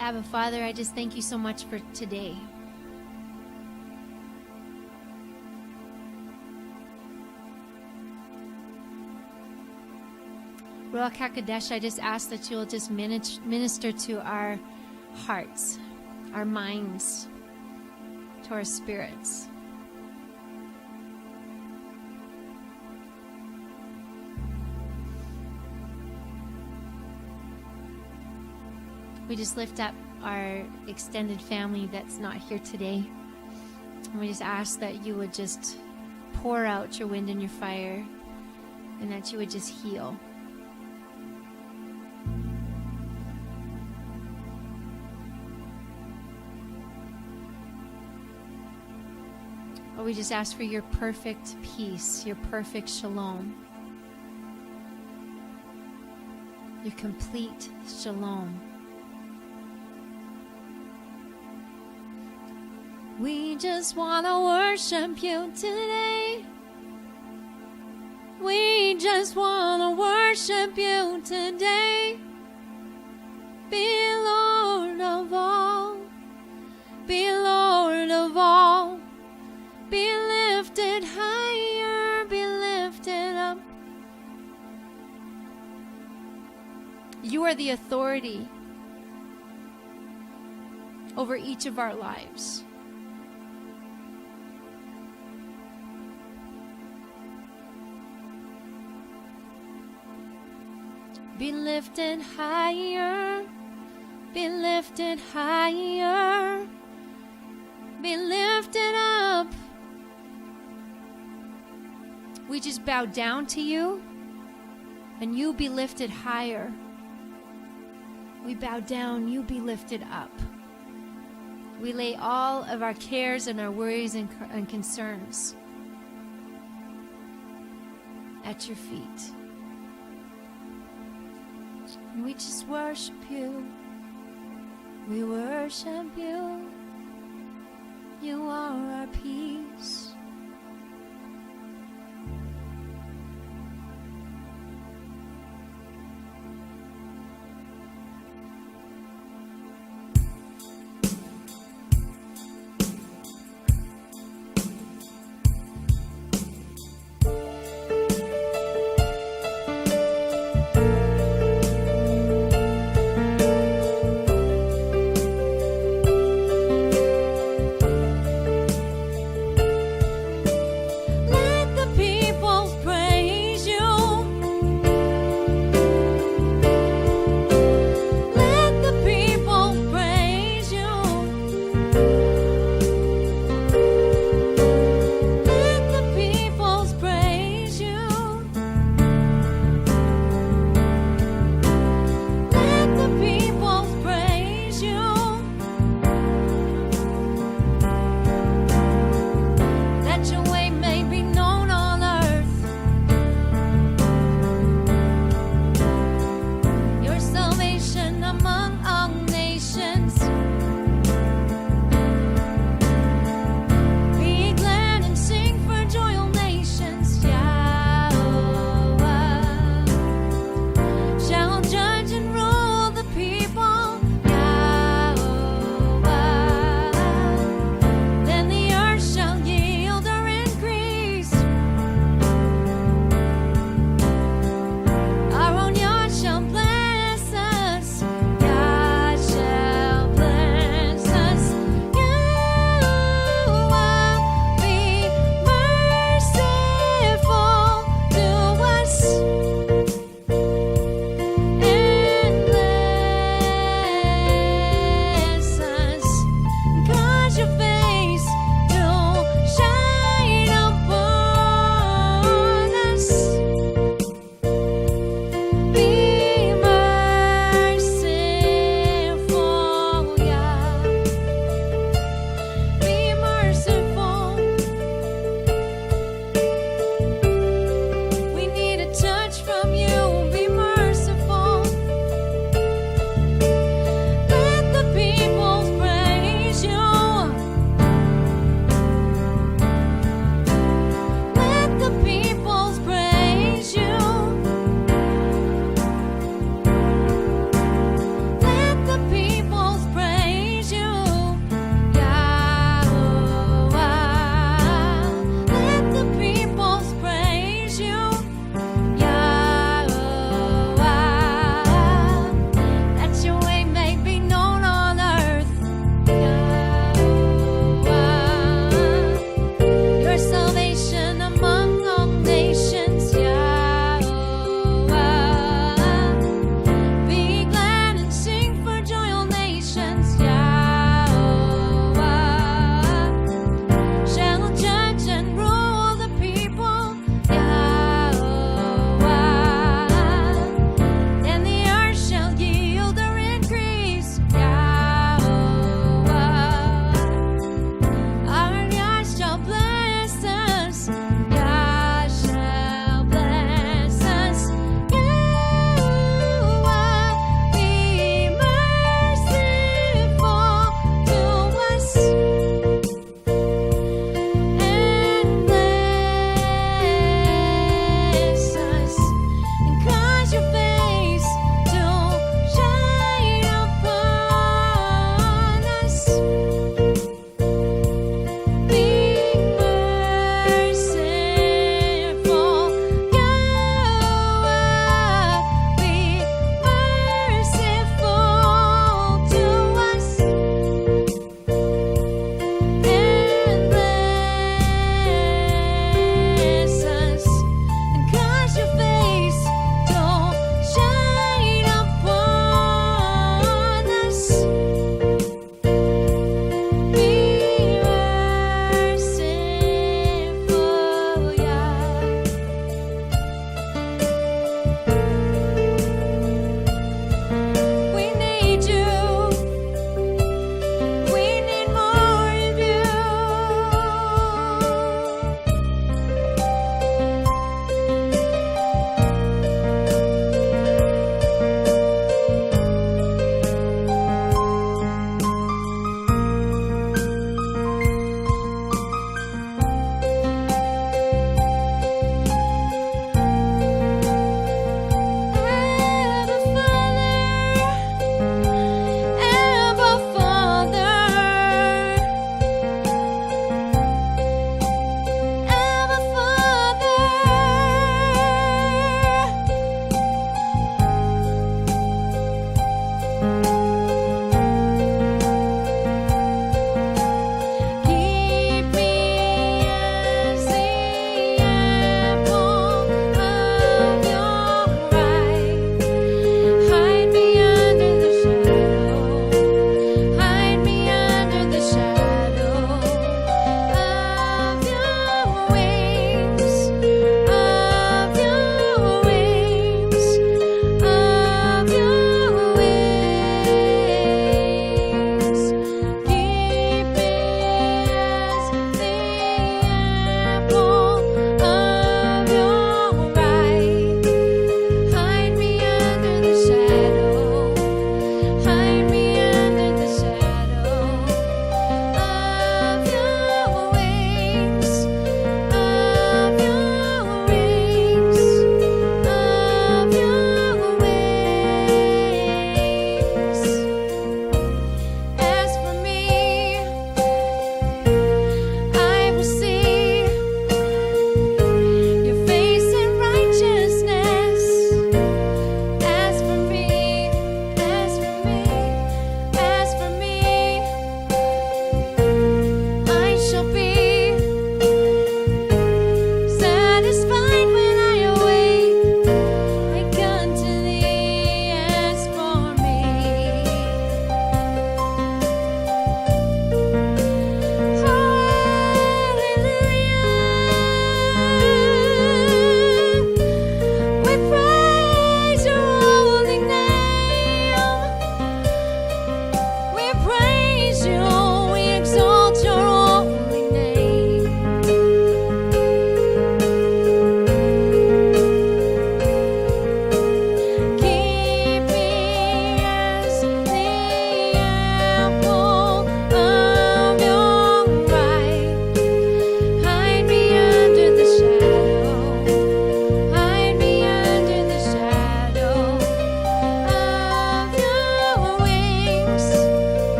Abba, Father, I just thank you so much for today. Ruach HaKodesh, I just ask that you'll just minister to our hearts, our minds, to our spirits. We just lift up our extended family that's not here today. And we just ask that you would just pour out your wind and your fire, and that you would just heal. Oh, we just ask for your perfect peace, your perfect shalom, your complete shalom. We just want to worship you today. We just want to worship you today. Be Lord of all. Be Lord of all. Be lifted higher. Be lifted up. You are the authority over each of our lives. Be lifted higher, be lifted higher, be lifted up. We just bow down to you, and you be lifted higher. We bow down, you be lifted up. We lay all of our cares and our worries and concerns at your feet. We just worship you. We worship you. You are our peace.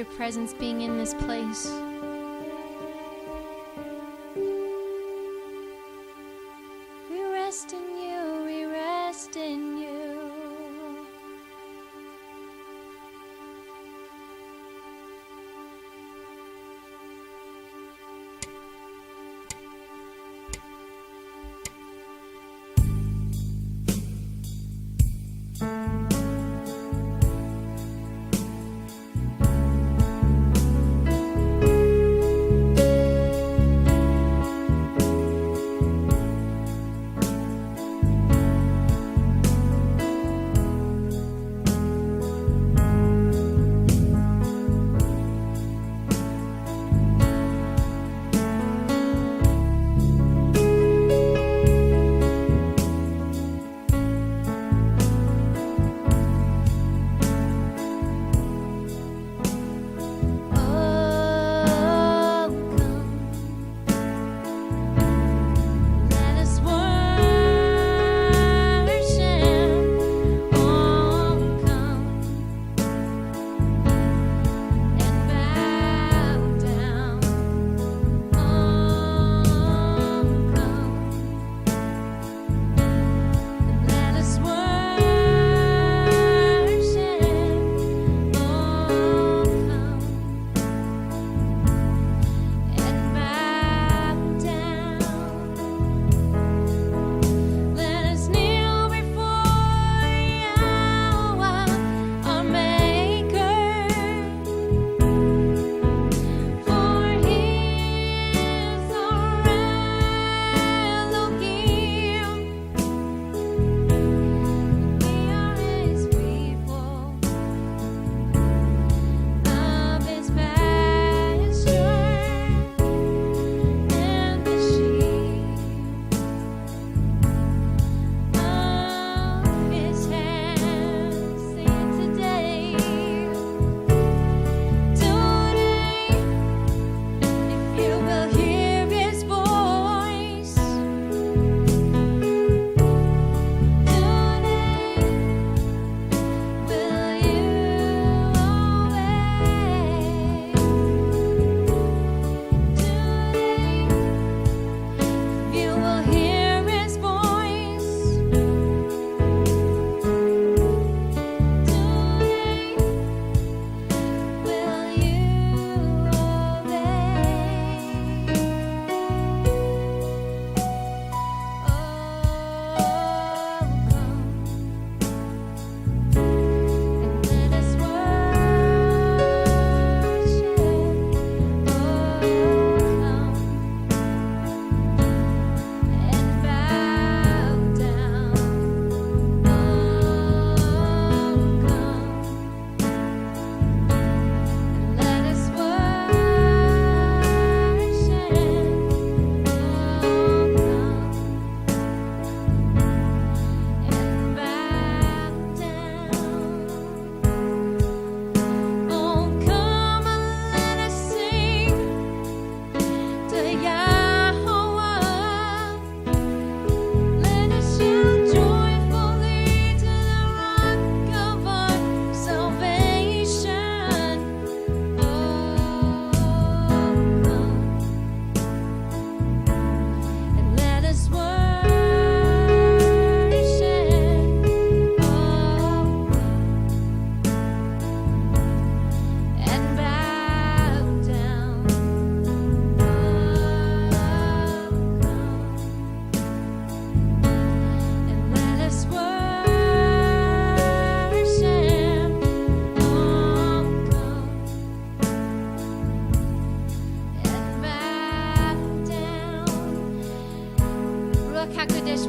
your presence being in this place. We rest in you, we rest in you.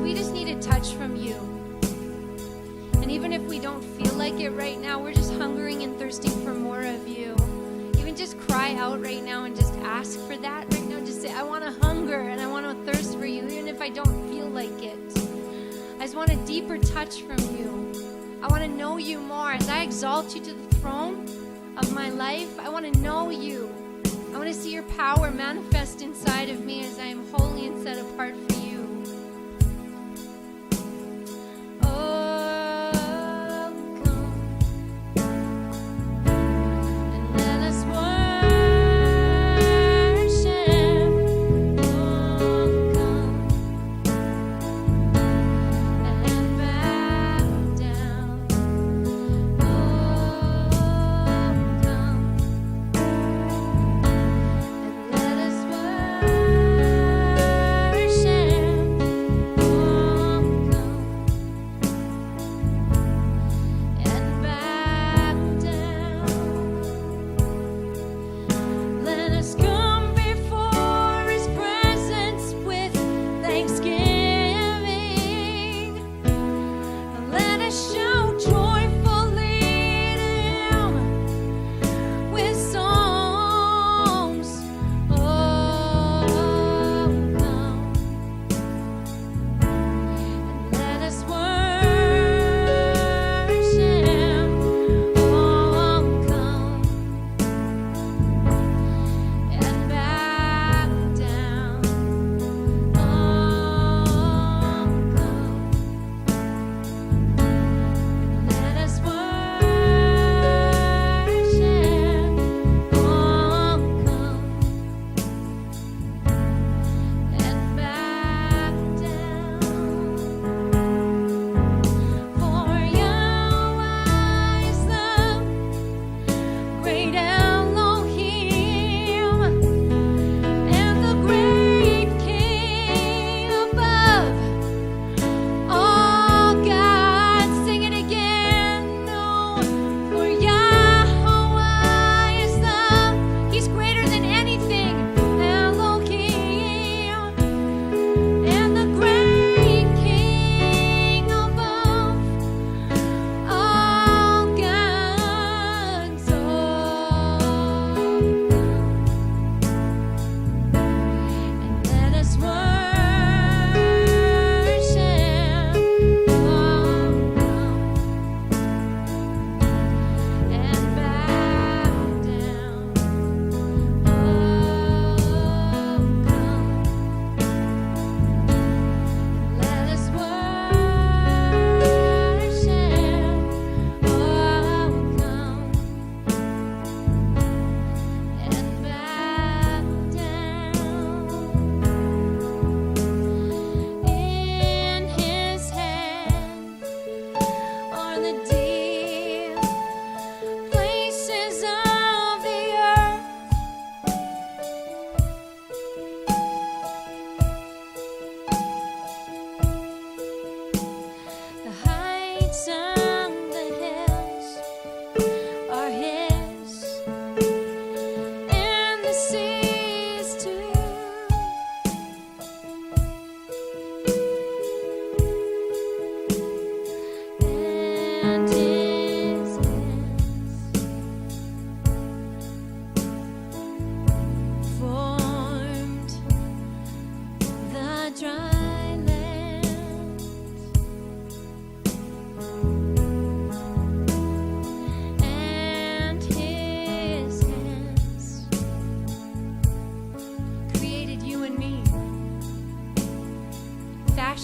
we just need a touch from you. And even if we don't feel like it right now, we're just hungering and thirsting for more of you. Even just cry out right now and just ask for that right now. Just say, I want to hunger and I want to thirst for you, even if I don't feel like it. I just want a deeper touch from you. I want to know you more. As I exalt you to the throne of my life, I want to know you. I want to see your power manifest inside of me as I am holy and set apart for you. Oh, come and let us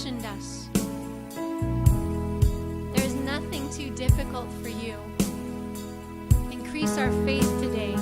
positioned us. There's nothing too difficult for you. Increase our faith today.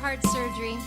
heart surgery.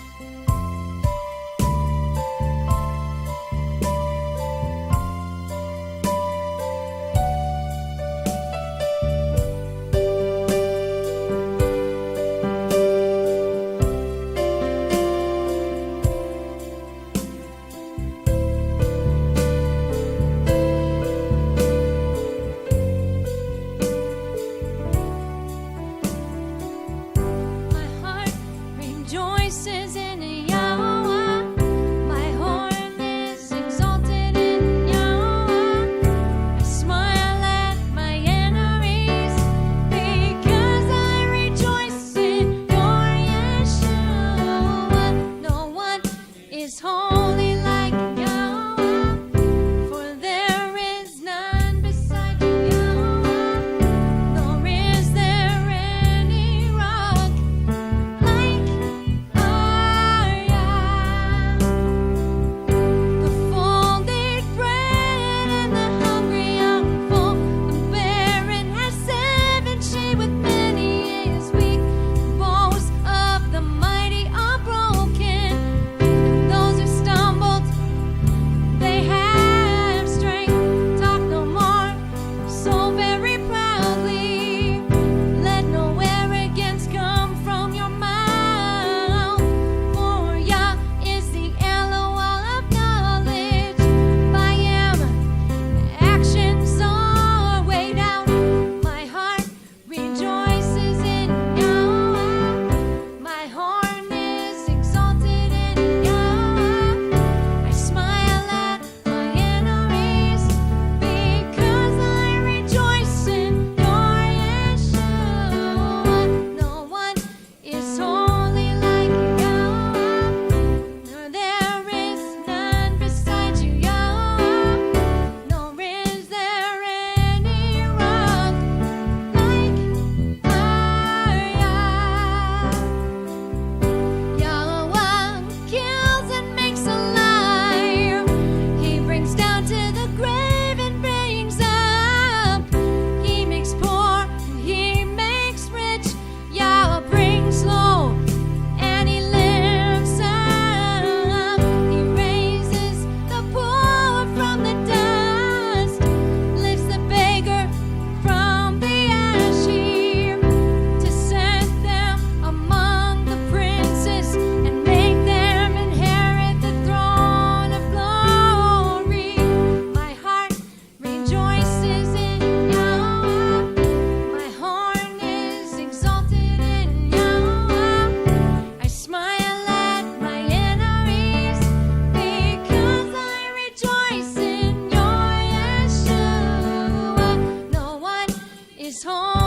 Hallelujah.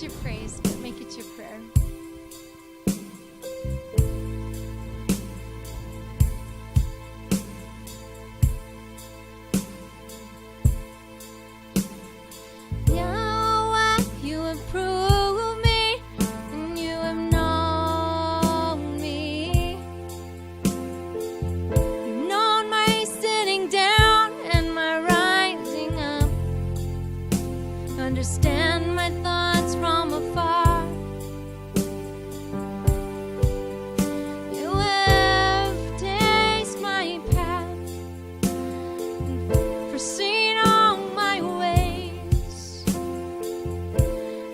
your praise. Make it your prayer. Yahweh, you have proved me, and you have known me. You've known my sitting down and my rising up. Understand my thoughts from afar. You have tasted my path and foreseen all my ways.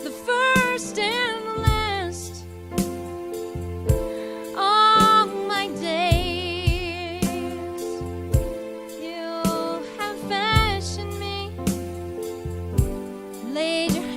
The first and the last, all my days. You have fashioned me, laid your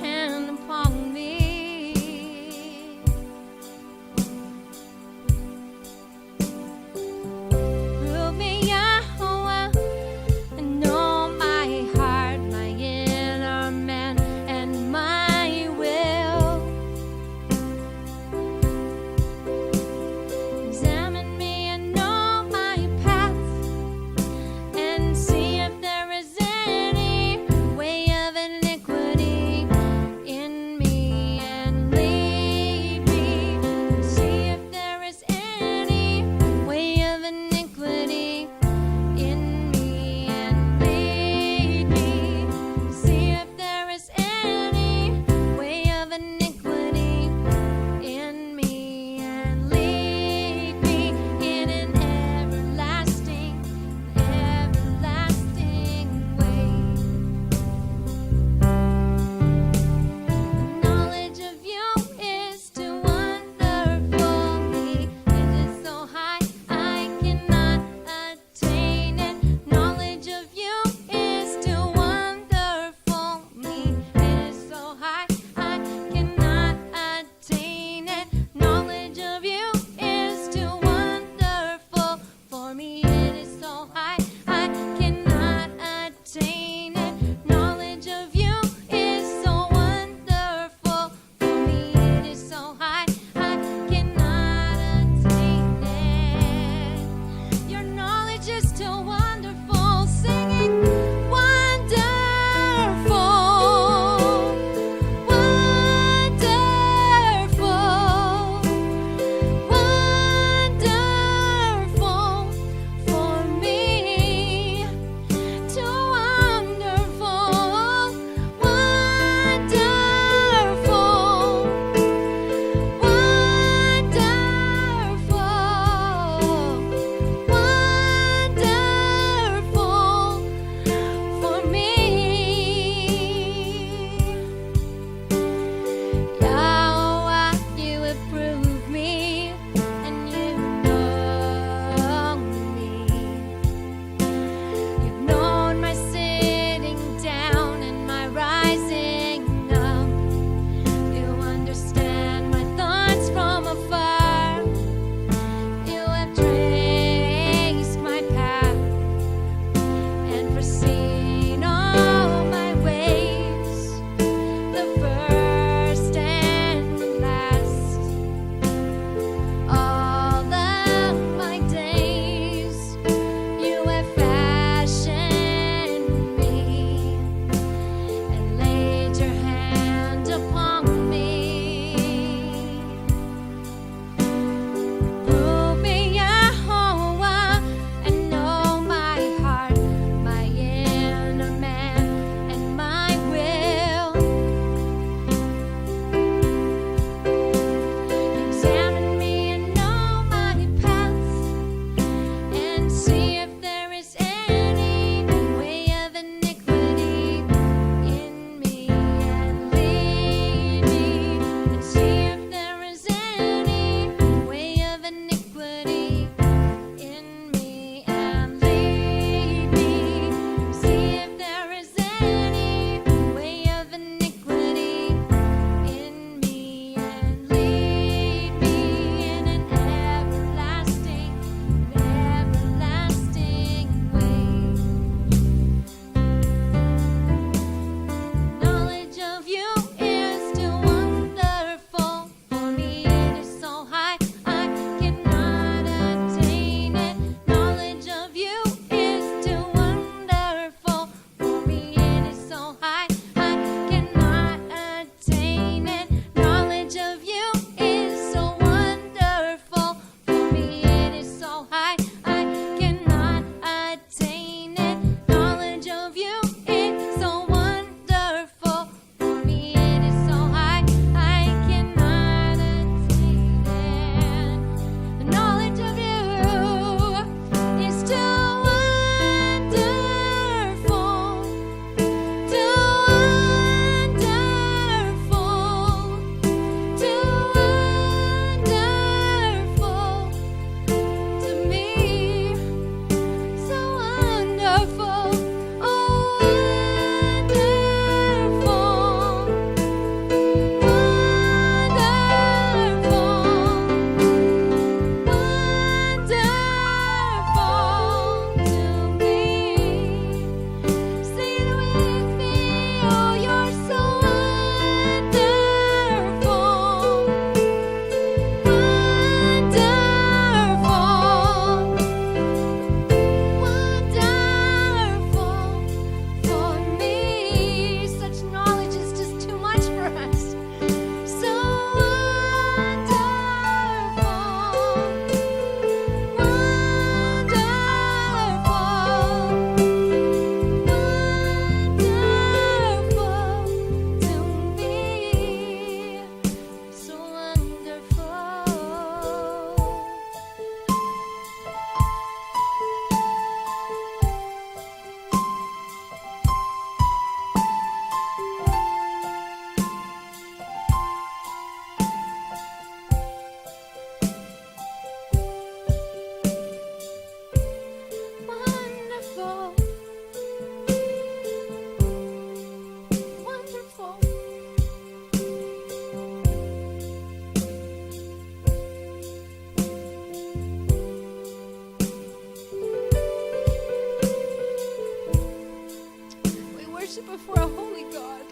worship before a holy God.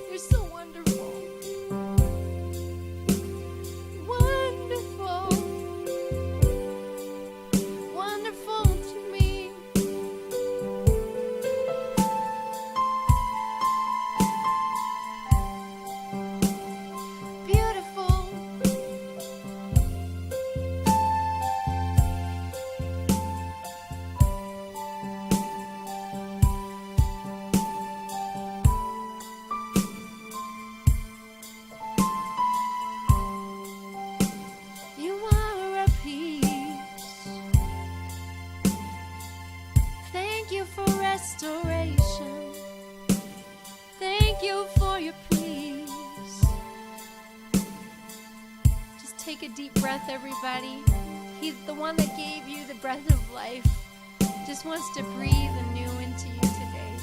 You're so wonderful. Wonderful. Wonderful to me. Beautiful. You are a peace. Thank you for restoration. Thank you for your peace. Just take a deep breath, everybody. He's the one that gave you the breath of life. Just wants to breathe anew into you today.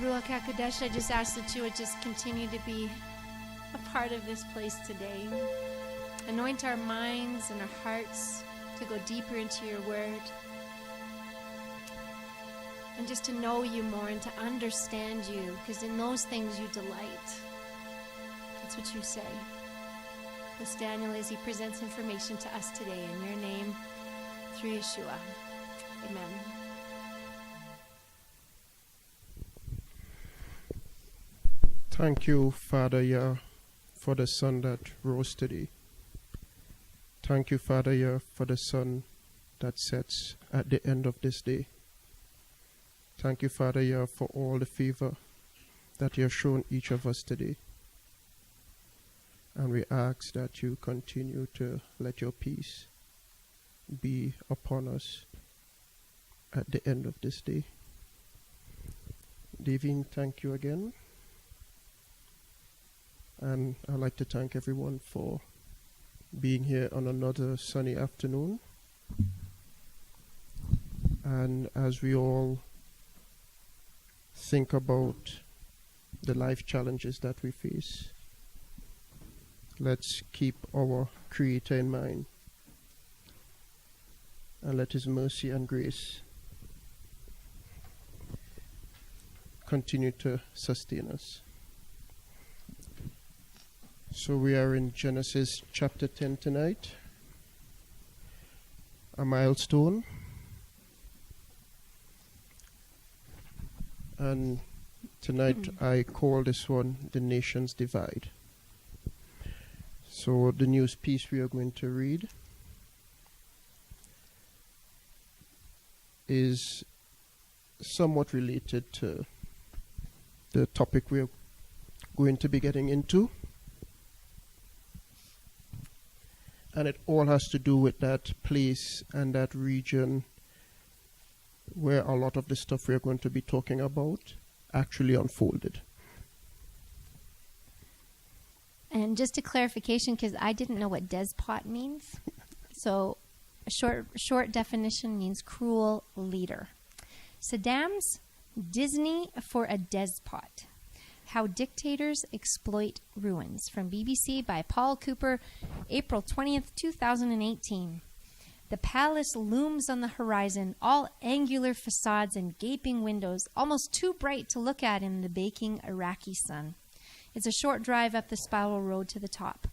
Ruach HaKodesh, I just ask that you would just continue to be a part of this place today. Anoint our minds and our hearts to go deeper into your word. And just to know you more and to understand you, because in those things you delight. That's what you say. Bless Daniel as he presents information to us today in your name, through Yeshua. Amen. Thank you, Father Yah, for the sun that rose today. Thank you, Father Yah, for the sun that sets at the end of this day. Thank you, Father Yah, for all the favor that you have shown each of us today. And we ask that you continue to let your peace be upon us at the end of this day. Davene, thank you again. And I'd like to thank everyone for being here on another sunny afternoon. And as we all think about the life challenges that we face, let's keep our Creator in mind and let His mercy and grace continue to sustain us. So we are in Genesis chapter 10 tonight, a milestone. And tonight I call this one the Nations Divide. So the news piece we are going to read is somewhat related to the topic we are going to be getting into. And it all has to do with that place and that region where a lot of the stuff we're going to be talking about actually unfolded. And just a clarification, because I didn't know what despot means. So a short definition means cruel leader. Saddam's Disney for a despot. How Dictators Exploit Ruins, from BBC by Paul Cooper, April 20th, 2018. The palace looms on the horizon, all angular facades and gaping windows, almost too bright to look at in the baking Iraqi sun. It's a short drive up the spiral road to the top.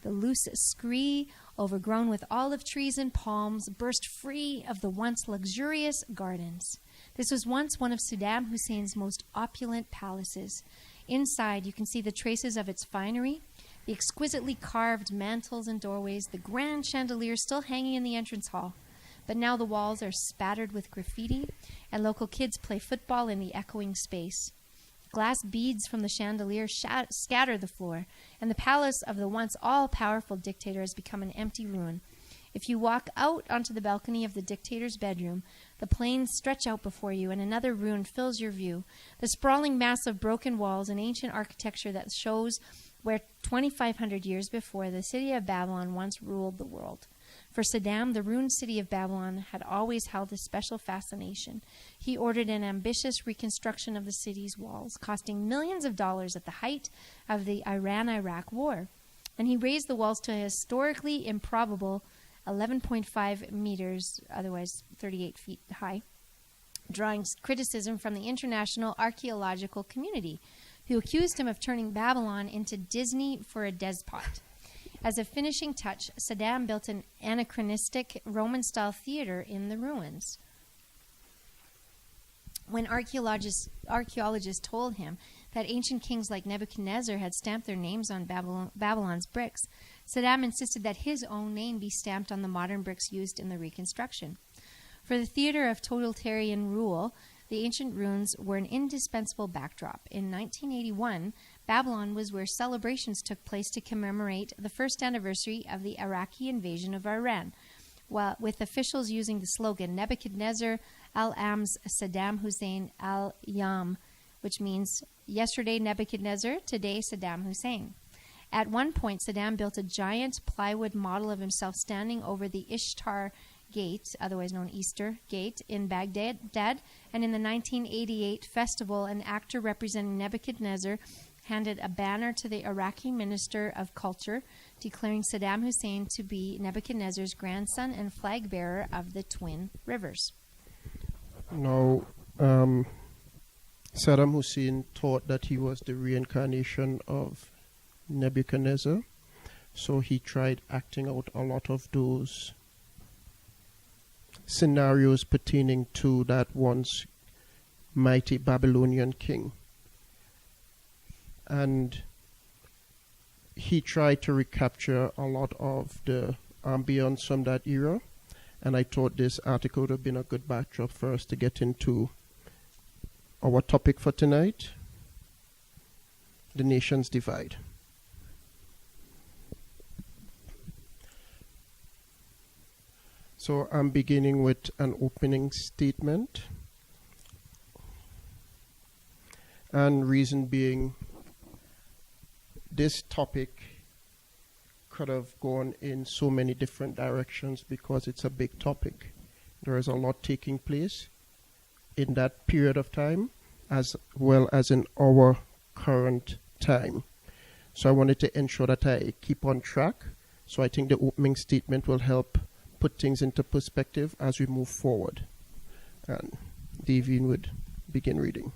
The loose scree, overgrown with olive trees and palms, burst free of the once luxurious gardens. This was once one of Saddam Hussein's most opulent palaces. Inside, you can see the traces of its finery, the exquisitely carved mantels and doorways, the grand chandelier still hanging in the entrance hall. But now the walls are spattered with graffiti, and local kids play football in the echoing space. Glass beads from the chandelier scatter the floor, and the palace of the once all-powerful dictator has become an empty ruin. If you walk out onto the balcony of the dictator's bedroom, the plains stretch out before you, and another ruin fills your view. The sprawling mass of broken walls and ancient architecture that shows where 2,500 years before the city of Babylon once ruled the world. For Saddam, the ruined city of Babylon had always held a special fascination. He ordered an ambitious reconstruction of the city's walls, costing millions of dollars at the height of the Iran-Iraq War. And he raised the walls to a historically improbable 11.5 meters, otherwise 38 feet high, drawing criticism from the international archaeological community, who accused him of turning Babylon into Disney for a despot. As a finishing touch, Saddam built an anachronistic Roman-style theater in the ruins. When archaeologists told him that ancient kings like Nebuchadnezzar had stamped their names on Babylon's bricks, Saddam insisted that his own name be stamped on the modern bricks used in the reconstruction. For the theater of totalitarian rule, the ancient ruins were an indispensable backdrop. In 1981, Babylon was where celebrations took place to commemorate the first anniversary of the Iraqi invasion of Iran, with officials using the slogan Nebuchadnezzar al-Am's Saddam Hussein al-Yam, which means yesterday Nebuchadnezzar, today Saddam Hussein. At one point, Saddam built a giant plywood model of himself standing over the Ishtar Gate, otherwise known Easter Gate, in Baghdad, and in the 1988 festival, an actor representing Nebuchadnezzar handed a banner to the Iraqi Minister of Culture, declaring Saddam Hussein to be Nebuchadnezzar's grandson and flag bearer of the Twin Rivers. Now, Saddam Hussein thought that he was the reincarnation of Nebuchadnezzar, so he tried acting out a lot of those scenarios pertaining to that once mighty Babylonian king. And he tried to recapture a lot of the ambience from that era. And I thought this article would have been a good backdrop for us to get into our topic for tonight, the nations divide. So I'm beginning with an opening statement, and reason being, this topic could have gone in so many different directions because it's a big topic. There is a lot taking place in that period of time as well as in our current time. So I wanted to ensure that I keep on track. So I think the opening statement will help put things into perspective as we move forward. And Davene would begin reading.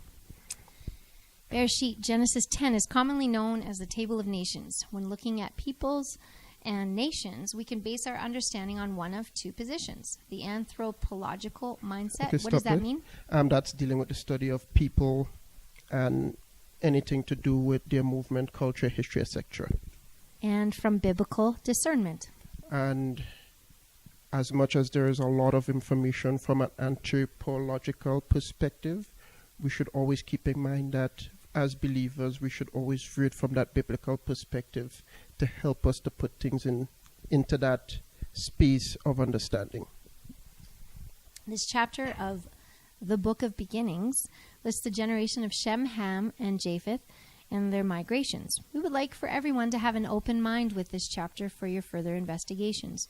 Bereshit, Genesis 10, is commonly known as the Table of Nations. When looking at peoples and nations, we can base our understanding on one of two positions. The anthropological mindset. Okay, what does that mean? That's dealing with the study of people and anything to do with their movement, culture, history, etc. And from biblical discernment. And as much as there is a lot of information from an anthropological perspective, we should always keep in mind that as believers, we should always view it from that biblical perspective to help us to put things into that space of understanding. This chapter of the Book of Beginnings lists the generation of Shem, Ham, and Japheth and their migrations. We would like for everyone to have an open mind with this chapter for your further investigations.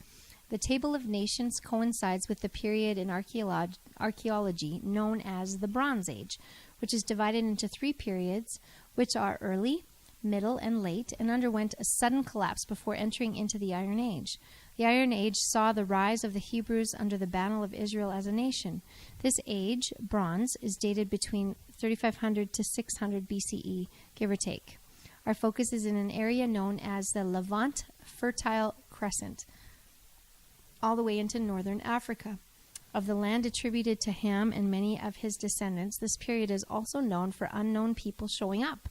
The Table of Nations coincides with the period in archaeology known as the Bronze Age, which is divided into three periods, which are early, middle, and late, and underwent a sudden collapse before entering into the Iron Age. The Iron Age saw the rise of the Hebrews under the banner of Israel as a nation. This age, Bronze, is dated between 3500 to 600 BCE, give or take. Our focus is in an area known as the Levant Fertile Crescent, all the way into northern Africa. Of the land attributed to him and many of his descendants, this period is also known for unknown people showing up,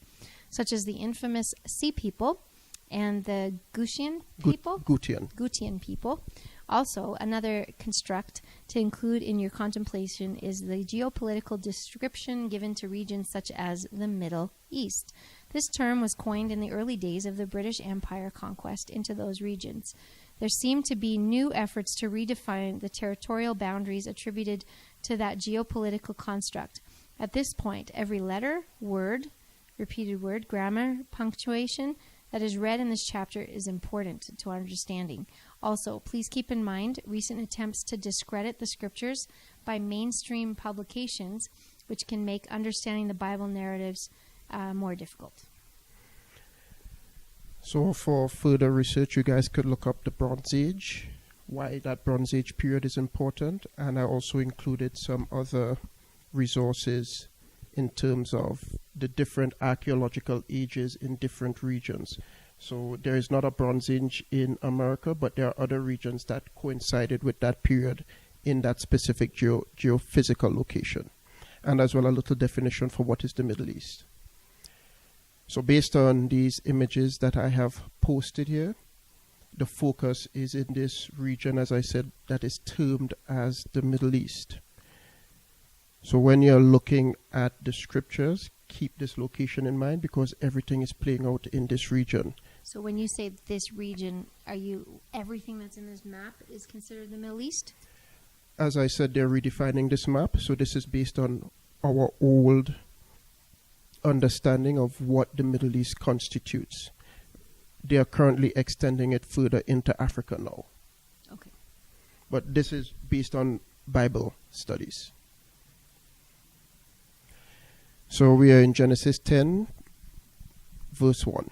such as the infamous Sea people and the Gutian people. Gutian people. Also, another construct to include in your contemplation is the geopolitical description given to regions such as the Middle East. This term was coined in the early days of the British Empire conquest into those regions. There seem to be new efforts to redefine the territorial boundaries attributed to that geopolitical construct. At this point, every letter, word, repeated word, grammar, punctuation that is read in this chapter is important to our understanding. Also, please keep in mind recent attempts to discredit the scriptures by mainstream publications, which can make understanding the Bible narratives more difficult. So for further research, you guys could look up the Bronze Age, why that Bronze Age period is important, and I also included some other resources in terms of the different archaeological ages in different regions. So there is not a Bronze Age in America, but there are other regions that coincided with that period in that specific geophysical location. And as well a little definition for what is the Middle East. So based on these images that I have posted here, the focus is in this region, as I said, that is termed as the Middle East. So when you're looking at the scriptures, keep this location in mind because everything is playing out in this region. So when you say this region, everything that's in this map is considered the Middle East? As I said, they're redefining this map, so this is based on our old understanding of what the Middle East constitutes. They are currently extending it further into Africa now. Okay. But this is based on Bible studies. So we are in Genesis 10, verse 1.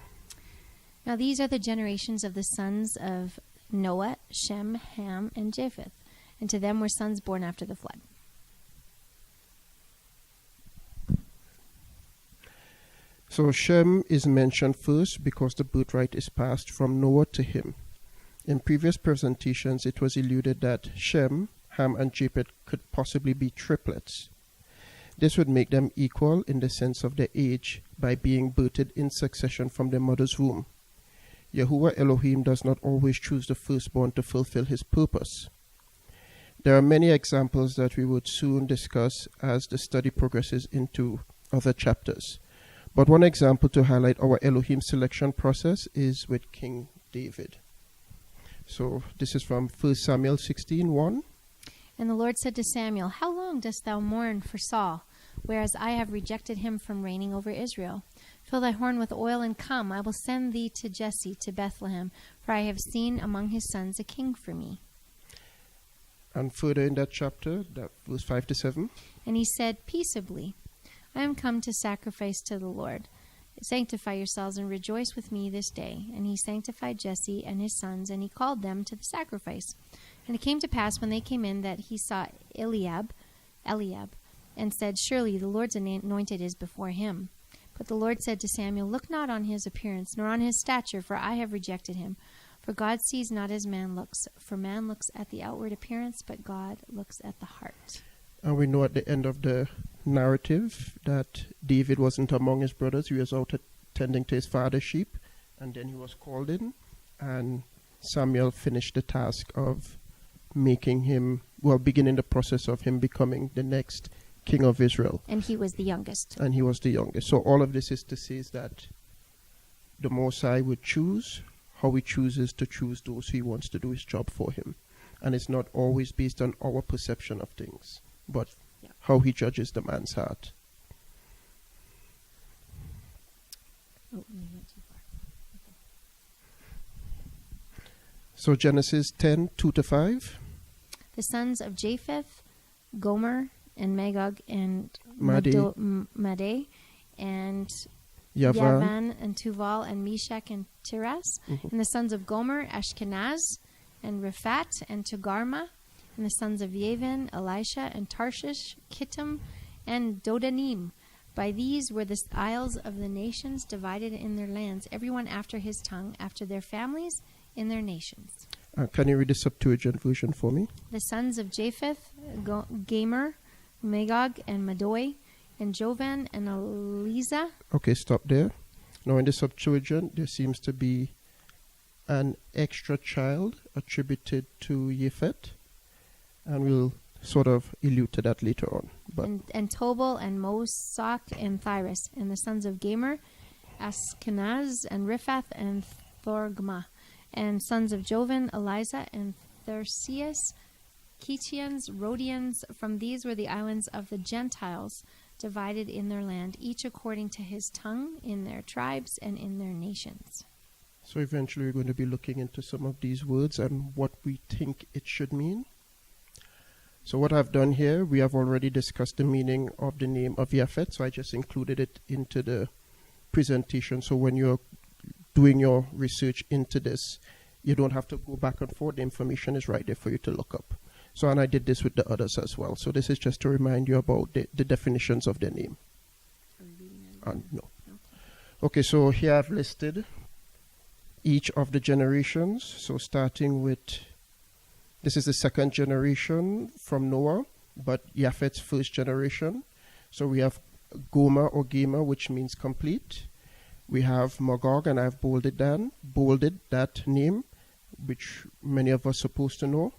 Now these are the generations of the sons of Noah, Shem, Ham, and Japheth. And to them were sons born after the flood. So Shem is mentioned first because the birthright is passed from Noah to him. In previous presentations, it was alluded that Shem, Ham, and Japheth could possibly be triplets. This would make them equal in the sense of their age by being birthed in succession from their mother's womb. Yahuwah Elohim does not always choose the firstborn to fulfill his purpose. There are many examples that we would soon discuss as the study progresses into other chapters. But one example to highlight our Elohim selection process is with King David. So this is from 1 Samuel 16:1. And the Lord said to Samuel, How long dost thou mourn for Saul, whereas I have rejected him from reigning over Israel? Fill thy horn with oil and come, I will send thee to Jesse, to Bethlehem, for I have seen among his sons a king for me. And further in that chapter, that verse 5 to 7. And he said, Peaceably, I am come to sacrifice to the Lord. Sanctify yourselves and rejoice with me this day. And he sanctified Jesse and his sons, and he called them to the sacrifice. And it came to pass when they came in that he saw Eliab, and said, Surely the Lord's anointed is before him. But the Lord said to Samuel, Look not on his appearance, nor on his stature, for I have rejected him. For God sees not as man looks, for man looks at the outward appearance, but God looks at the heart. And we know at the end of the narrative that David wasn't among his brothers. He was out tending to his father's sheep, and then he was called in, and Samuel finished the task of beginning the process of him becoming the next king of Israel. And he was the youngest. So all of this is to say is that the Most High would choose how he chooses to choose those he wants to do his job for him. And it's not always based on our perception of things, but how he judges the man's heart. Oh, you went too far. Okay. So Genesis 10, 2 to 5. The sons of Japheth, Gomer, and Magog, and Madai, and Yavan, and Tuval, and Meshach, and Tiras. Mm-hmm. And the sons of Gomer, Ashkenaz, and Riphat, and Togarmah. And the sons of Yavin, Elisha, and Tarshish, Kittim, and Dodanim. By these were the isles of the nations divided in their lands, everyone after his tongue, after their families, in their nations. Can you read the Septuagint version for me? The sons of Japheth, Gomer, Magog, and Madai, and Jovan, and Eliza. Okay, stop there. Now in the Septuagint, there seems to be an extra child attributed to Japheth, and we'll sort of allude to that later on. But and Tobal, and Mosach, and Thyras, and the sons of Gomer, Ashkenaz, and Riphath, and Thorgma, and sons of Jovan, Eliza, and Thersias, Chetians, Rhodians. From these were the islands of the Gentiles, divided in their land, each according to his tongue, in their tribes, and in their nations. So eventually we're going to be looking into some of these words and what we think it should mean. So what I've done here, we have already discussed the meaning of the name of Japheth, so I just included it into the presentation. So when you're doing your research into this, you don't have to go back and forth. The information is right there for you to look up. So, and I did this with the others as well. So this is just to remind you about the definitions of their name. No. Okay, so here I've listed each of the generations. So starting with, this is the second generation from Noah, but Japheth's first generation. So we have Gomer or Gamer, which means complete. We have Magog, and I've bolded that name, which many of us are supposed to know.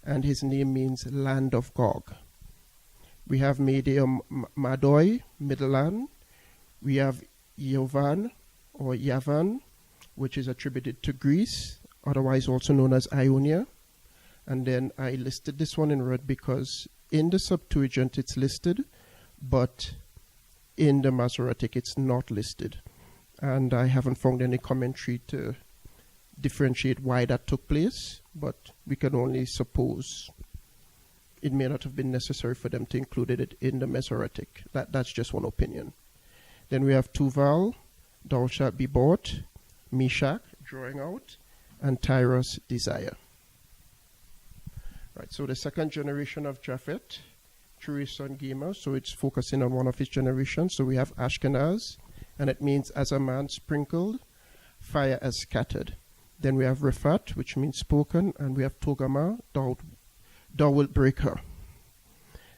And his name means land of Gog. We have Madoi, middle land. We have Yovan or Yavan, which is attributed to Greece, otherwise also known as Ionia. And then I listed this one in red because in the Septuagint it's listed, but in the Masoretic it's not listed. And I haven't found any commentary to differentiate why that took place, but we can only suppose it may not have been necessary for them to include it in the Masoretic. That's just one opinion. Then we have Tuval, thou shalt be bought, Meshach, drawing out, and Tyrus, desire. Right, so the second generation of Japheth, through his son Gomer, so it's focusing on one of his generations. So we have Ashkenaz, and it means as a man sprinkled, fire as scattered. Then we have Rephat, which means spoken, and we have Togarmah, thou wilt break her.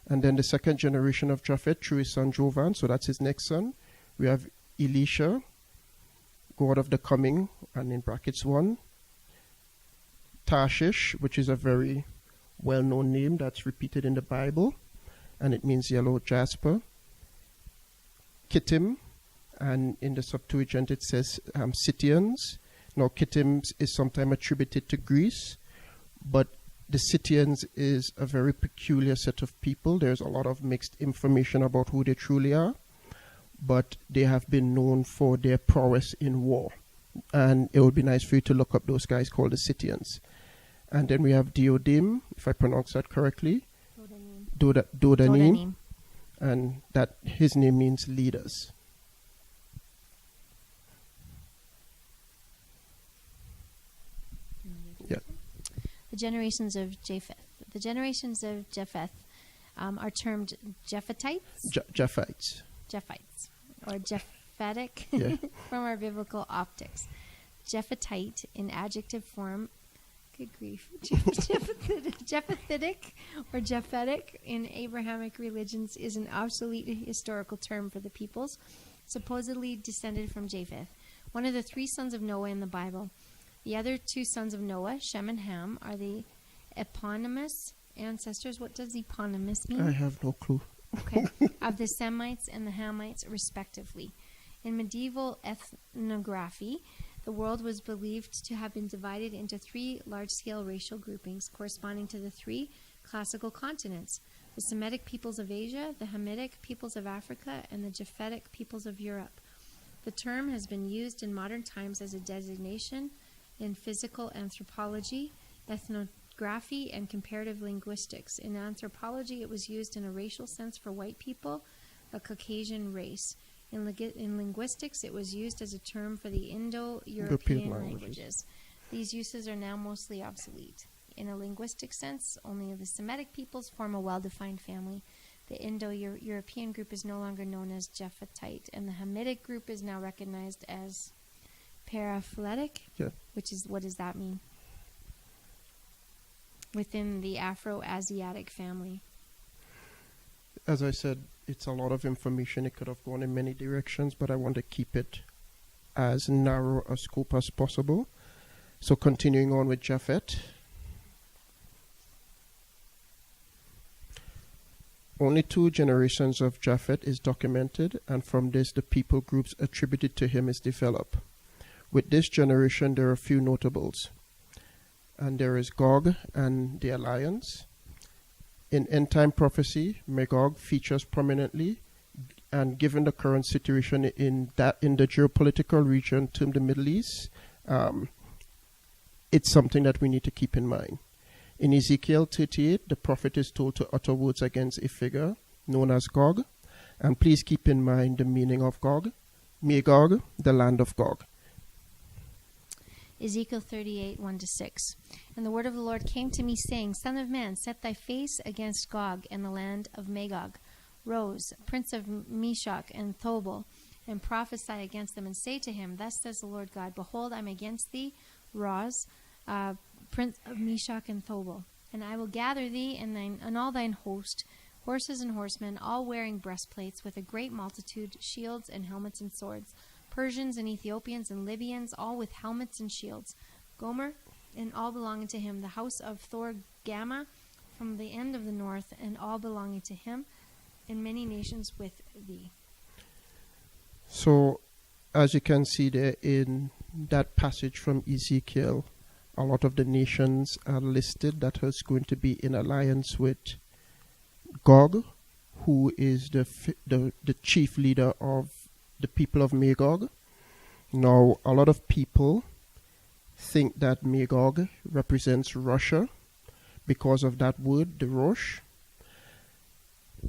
And then the second generation of Japheth, through his son Jovan, so that's his next son. We have Elisha, God of the coming, and in brackets 1. Tarshish, which is a very well-known name that's repeated in the Bible, and it means yellow jasper. Kittim, and in the Septuagint it says Scythians. Now Kittim is sometimes attributed to Greece, but the Scythians is a very peculiar set of people. There's a lot of mixed information about who they truly are, but they have been known for their prowess in war. And it would be nice for you to look up those guys called the Scythians. And then we have Diodim, if I pronounce that correctly. Dodanim. And that his name means leaders. Yeah. The generations of Japheth. The generations of Japheth are termed Japhethites. Japhites. Japhites, or Japhetic from our biblical optics. Japhethite in adjective form, good grief, Japhethitic or Japhetic in Abrahamic religions is an obsolete historical term for the peoples supposedly descended from Japheth, one of the 3 sons of Noah in the Bible. The other 2 sons of Noah, Shem and Ham, are the eponymous ancestors. What does eponymous mean? I have no clue. Okay, of the Semites and the Hamites, respectively. In medieval ethnography, the world was believed to have been divided into 3 large-scale racial groupings corresponding to the 3 classical continents: the Semitic peoples of Asia, the Hamitic peoples of Africa, and the Japhetic peoples of Europe. The term has been used in modern times as a designation in physical anthropology, ethnography, and comparative linguistics. In anthropology, it was used in a racial sense for white people, a Caucasian race. In linguistics, it was used as a term for the Indo-European languages. These uses are now mostly obsolete. In a linguistic sense, only the Semitic peoples form a well-defined family. The Indo-European group is no longer known as Japhethite, and the Hamitic group is now recognized as paraphyletic, which is, what does that mean? Within the Afro-Asiatic family. As I said, it's a lot of information. It could have gone in many directions, but I want to keep it as narrow a scope as possible. So continuing on with Japheth. Only 2 generations of Japheth is documented, and from this the people groups attributed to him is developed. With this generation there are a few notables. And there is Gog and the alliance. In end-time prophecy, Magog features prominently, and given the current situation in the geopolitical region termed the Middle East, it's something that we need to keep in mind. In Ezekiel 38, the prophet is told to utter words against a figure known as Gog. And please keep in mind the meaning of Gog. Magog, the land of Gog. Ezekiel 38, 1-6. And the word of the Lord came to me, saying, Son of man, set thy face against Gog and the land of Magog. Rose, prince of Meshach and Tobal, and prophesy against them, and say to him, Thus says the Lord God, Behold, I am against thee, Roz, prince of Meshach and Tobal, and I will gather thee and all thine host, horses and horsemen, all wearing breastplates, with a great multitude, shields and helmets and swords, Persians and Ethiopians and Libyans, all with helmets and shields, Gomer, and all belonging to him, the house of Thor-Gamma, from the end of the north, and all belonging to him, and many nations with thee. So, as you can see there in that passage from Ezekiel, a lot of the nations are listed that is going to be in alliance with Gog, who is the chief leader of the people of Magog. Now, a lot of people think that Magog represents Russia because of that word, the Rosh.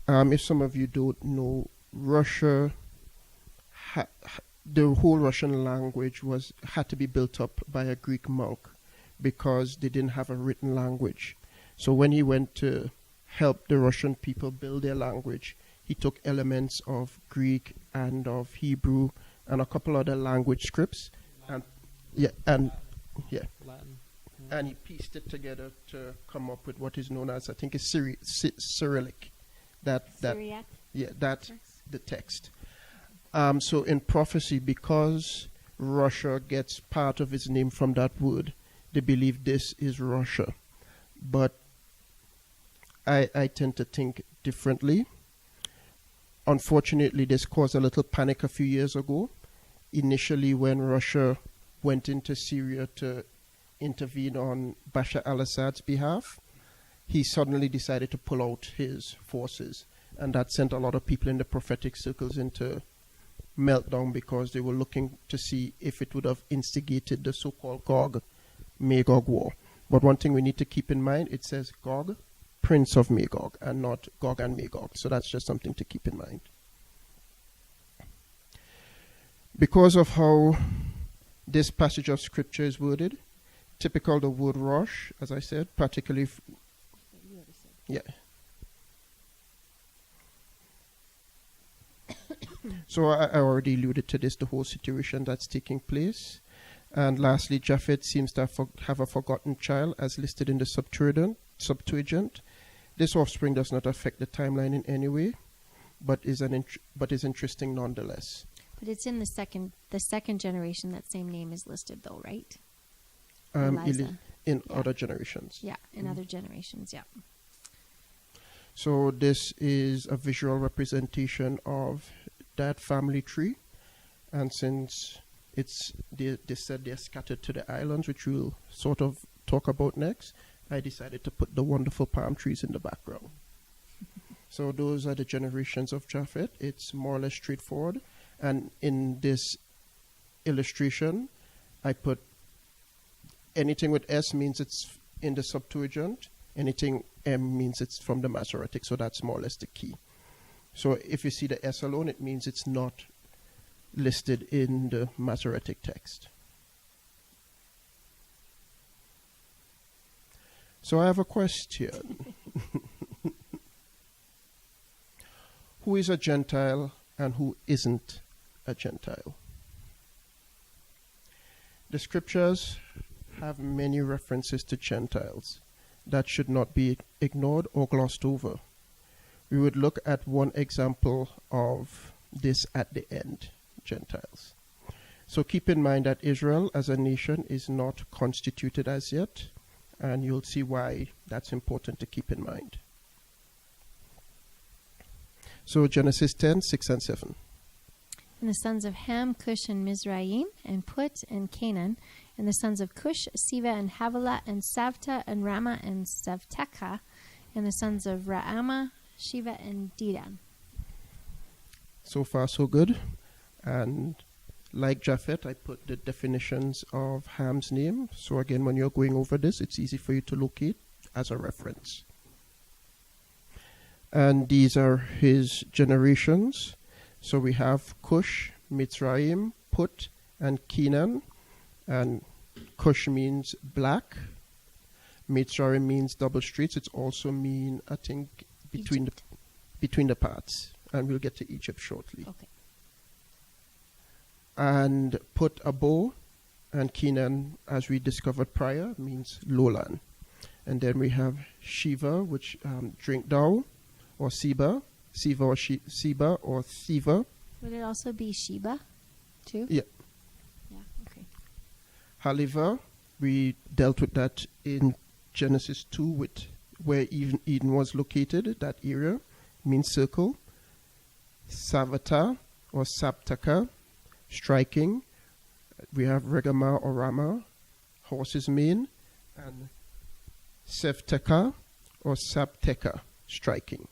If some of you don't know, Russia, the whole Russian language had to be built up by a Greek monk because they didn't have a written language. So when he went to help the Russian people build their language, he took elements of Greek and of Hebrew and a couple other language scripts, Latin. And he pieced it together to come up with what is known as, I think, it's Cyrillic. Syriac? Yeah, that's the text. So in prophecy, because Russia gets part of its name from that word, they believe this is Russia. But I tend to think differently. Unfortunately, this caused a little panic a few years ago. Initially, when Russia went into Syria to intervene on Bashar al-Assad's behalf, he suddenly decided to pull out his forces. And that sent a lot of people in the prophetic circles into meltdown because they were looking to see if it would have instigated the so-called Gog-Magog war. But one thing we need to keep in mind, it says Gog, prince of Magog, and not Gog and Magog. So that's just something to keep in mind. Because of how this passage of scripture is worded, typical the word Rosh, as I said, particularly yeah. So I already alluded to this, the whole situation that's taking place. And lastly, Japheth seems to have a forgotten child as listed in the Septuagint. This offspring does not affect the timeline in any way, but is interesting nonetheless. But it's in the second generation that same name is listed, though, right? In other generations. Yeah, in other generations, yeah. So this is a visual representation of that family tree, and since they said they're scattered to the islands, which we'll sort of talk about next, I decided to put the wonderful palm trees in the background. So those are the generations of Japheth. It's more or less straightforward. And in this illustration, I put anything with S means it's in the Septuagint. Anything M means it's from the Masoretic. So that's more or less the key. So if you see the S alone, it means it's not listed in the Masoretic text. So I have a question. Who is a Gentile and who isn't a Gentile? The scriptures have many references to Gentiles that should not be ignored or glossed over. We would look at one example of this at the end, Gentiles. So keep in mind that Israel as a nation is not constituted as yet, and you'll see why that's important to keep in mind. So Genesis 10, 6 and 7. And the sons of Ham, Cush, and Mizraim, and Put, and Canaan, and the sons of Cush, Siva, and Havilah, and Savta, and Ramah, and Savteca, and the sons of Raamah, Shiva, and Dedan. So far, so good. And like Japheth, I put the definitions of Ham's name. So again, when you're going over this, it's easy for you to locate as a reference. And these are his generations. So we have Cush, Mitzrayim, Put, and Canaan. And Cush means black. Mitzrayim means double streets. It also means, I think, between the parts. And we'll get to Egypt shortly. Okay. And Put, a bow, and Canaan, as we discovered prior, means lowland. And then we have Shiva, which drink thou, or Seba, Siva or Seba or Siva. Would it also be Sheba, too? Yeah. Yeah, okay. Haliva, we dealt with that in Genesis 2 with where Eden was located, that area, means circle. Savata or Saptaka, striking. We have Regama or Rama, horse's mane. And Sefteka or Sapteka, striking.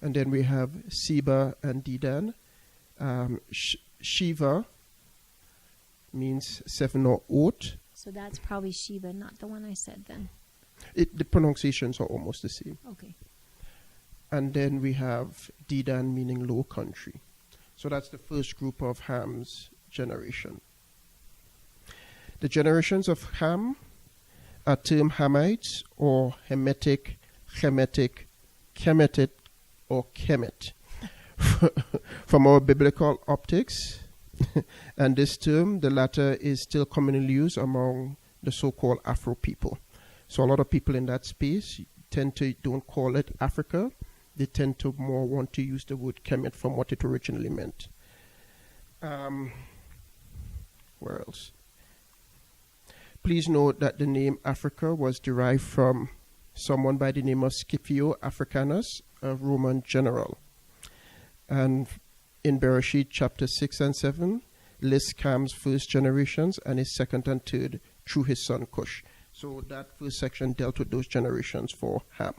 And then we have Seba and Dedan. Shiva means 7 or 8. So that's probably Sheba, not the one I said then. The pronunciations are almost the same. Okay. And then we have Dedan, meaning low country. So that's the first group of Ham's generation. The generations of Ham are termed Hamites or Hamitic, Chemitic, Kemetit, or Kemet. From our biblical optics, and this term, the latter, is still commonly used among the so-called Afro people. So a lot of people in that space tend to don't call it Africa. They tend to more want to use the word Kemet from what it originally meant. Where else? Please note that the name Africa was derived from someone by the name of Scipio Africanus, a Roman general. And in Bereshit chapter 6 and 7, lists Ham's first generations and his second and third through his son Cush. So that first section dealt with those generations for Ham.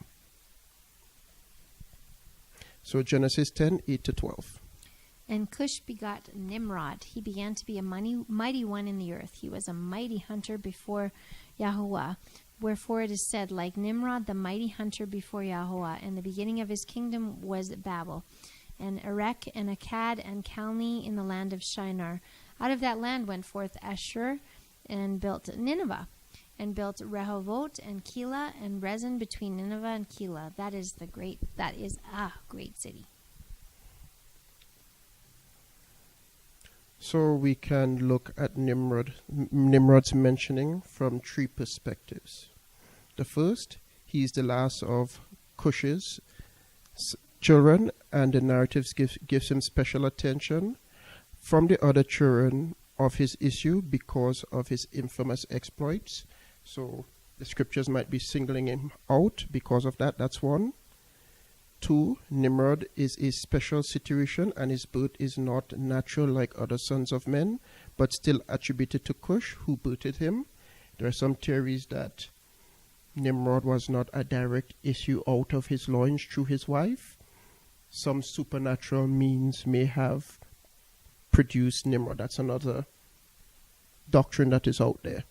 So Genesis 10, 8 to 12. And Cush begot Nimrod. He began to be a mighty one in the earth. He was a mighty hunter before Yahuwah. Wherefore it is said, like Nimrod, the mighty hunter before Yahuwah. And the beginning of his kingdom was Babel, and Erech, and Akkad, and Calneh in the land of Shinar. Out of that land went forth Ashur, and built Nineveh, and built Rehovot, and Keilah, and Rezin between Nineveh and Keilah. That is a great city. So we can look at Nimrod's mentioning from 3 perspectives. The first, he is the last of Cush's children, and the narratives gives him special attention from the other children of his issue because of his infamous exploits. So the scriptures might be singling him out because of that. That's one. 2, Nimrod is a special situation, and his birth is not natural like other sons of men, but still attributed to Cush, who birthed him. There are some theories that Nimrod was not a direct issue out of his loins through his wife. Some supernatural means may have produced Nimrod. That's another doctrine that is out there.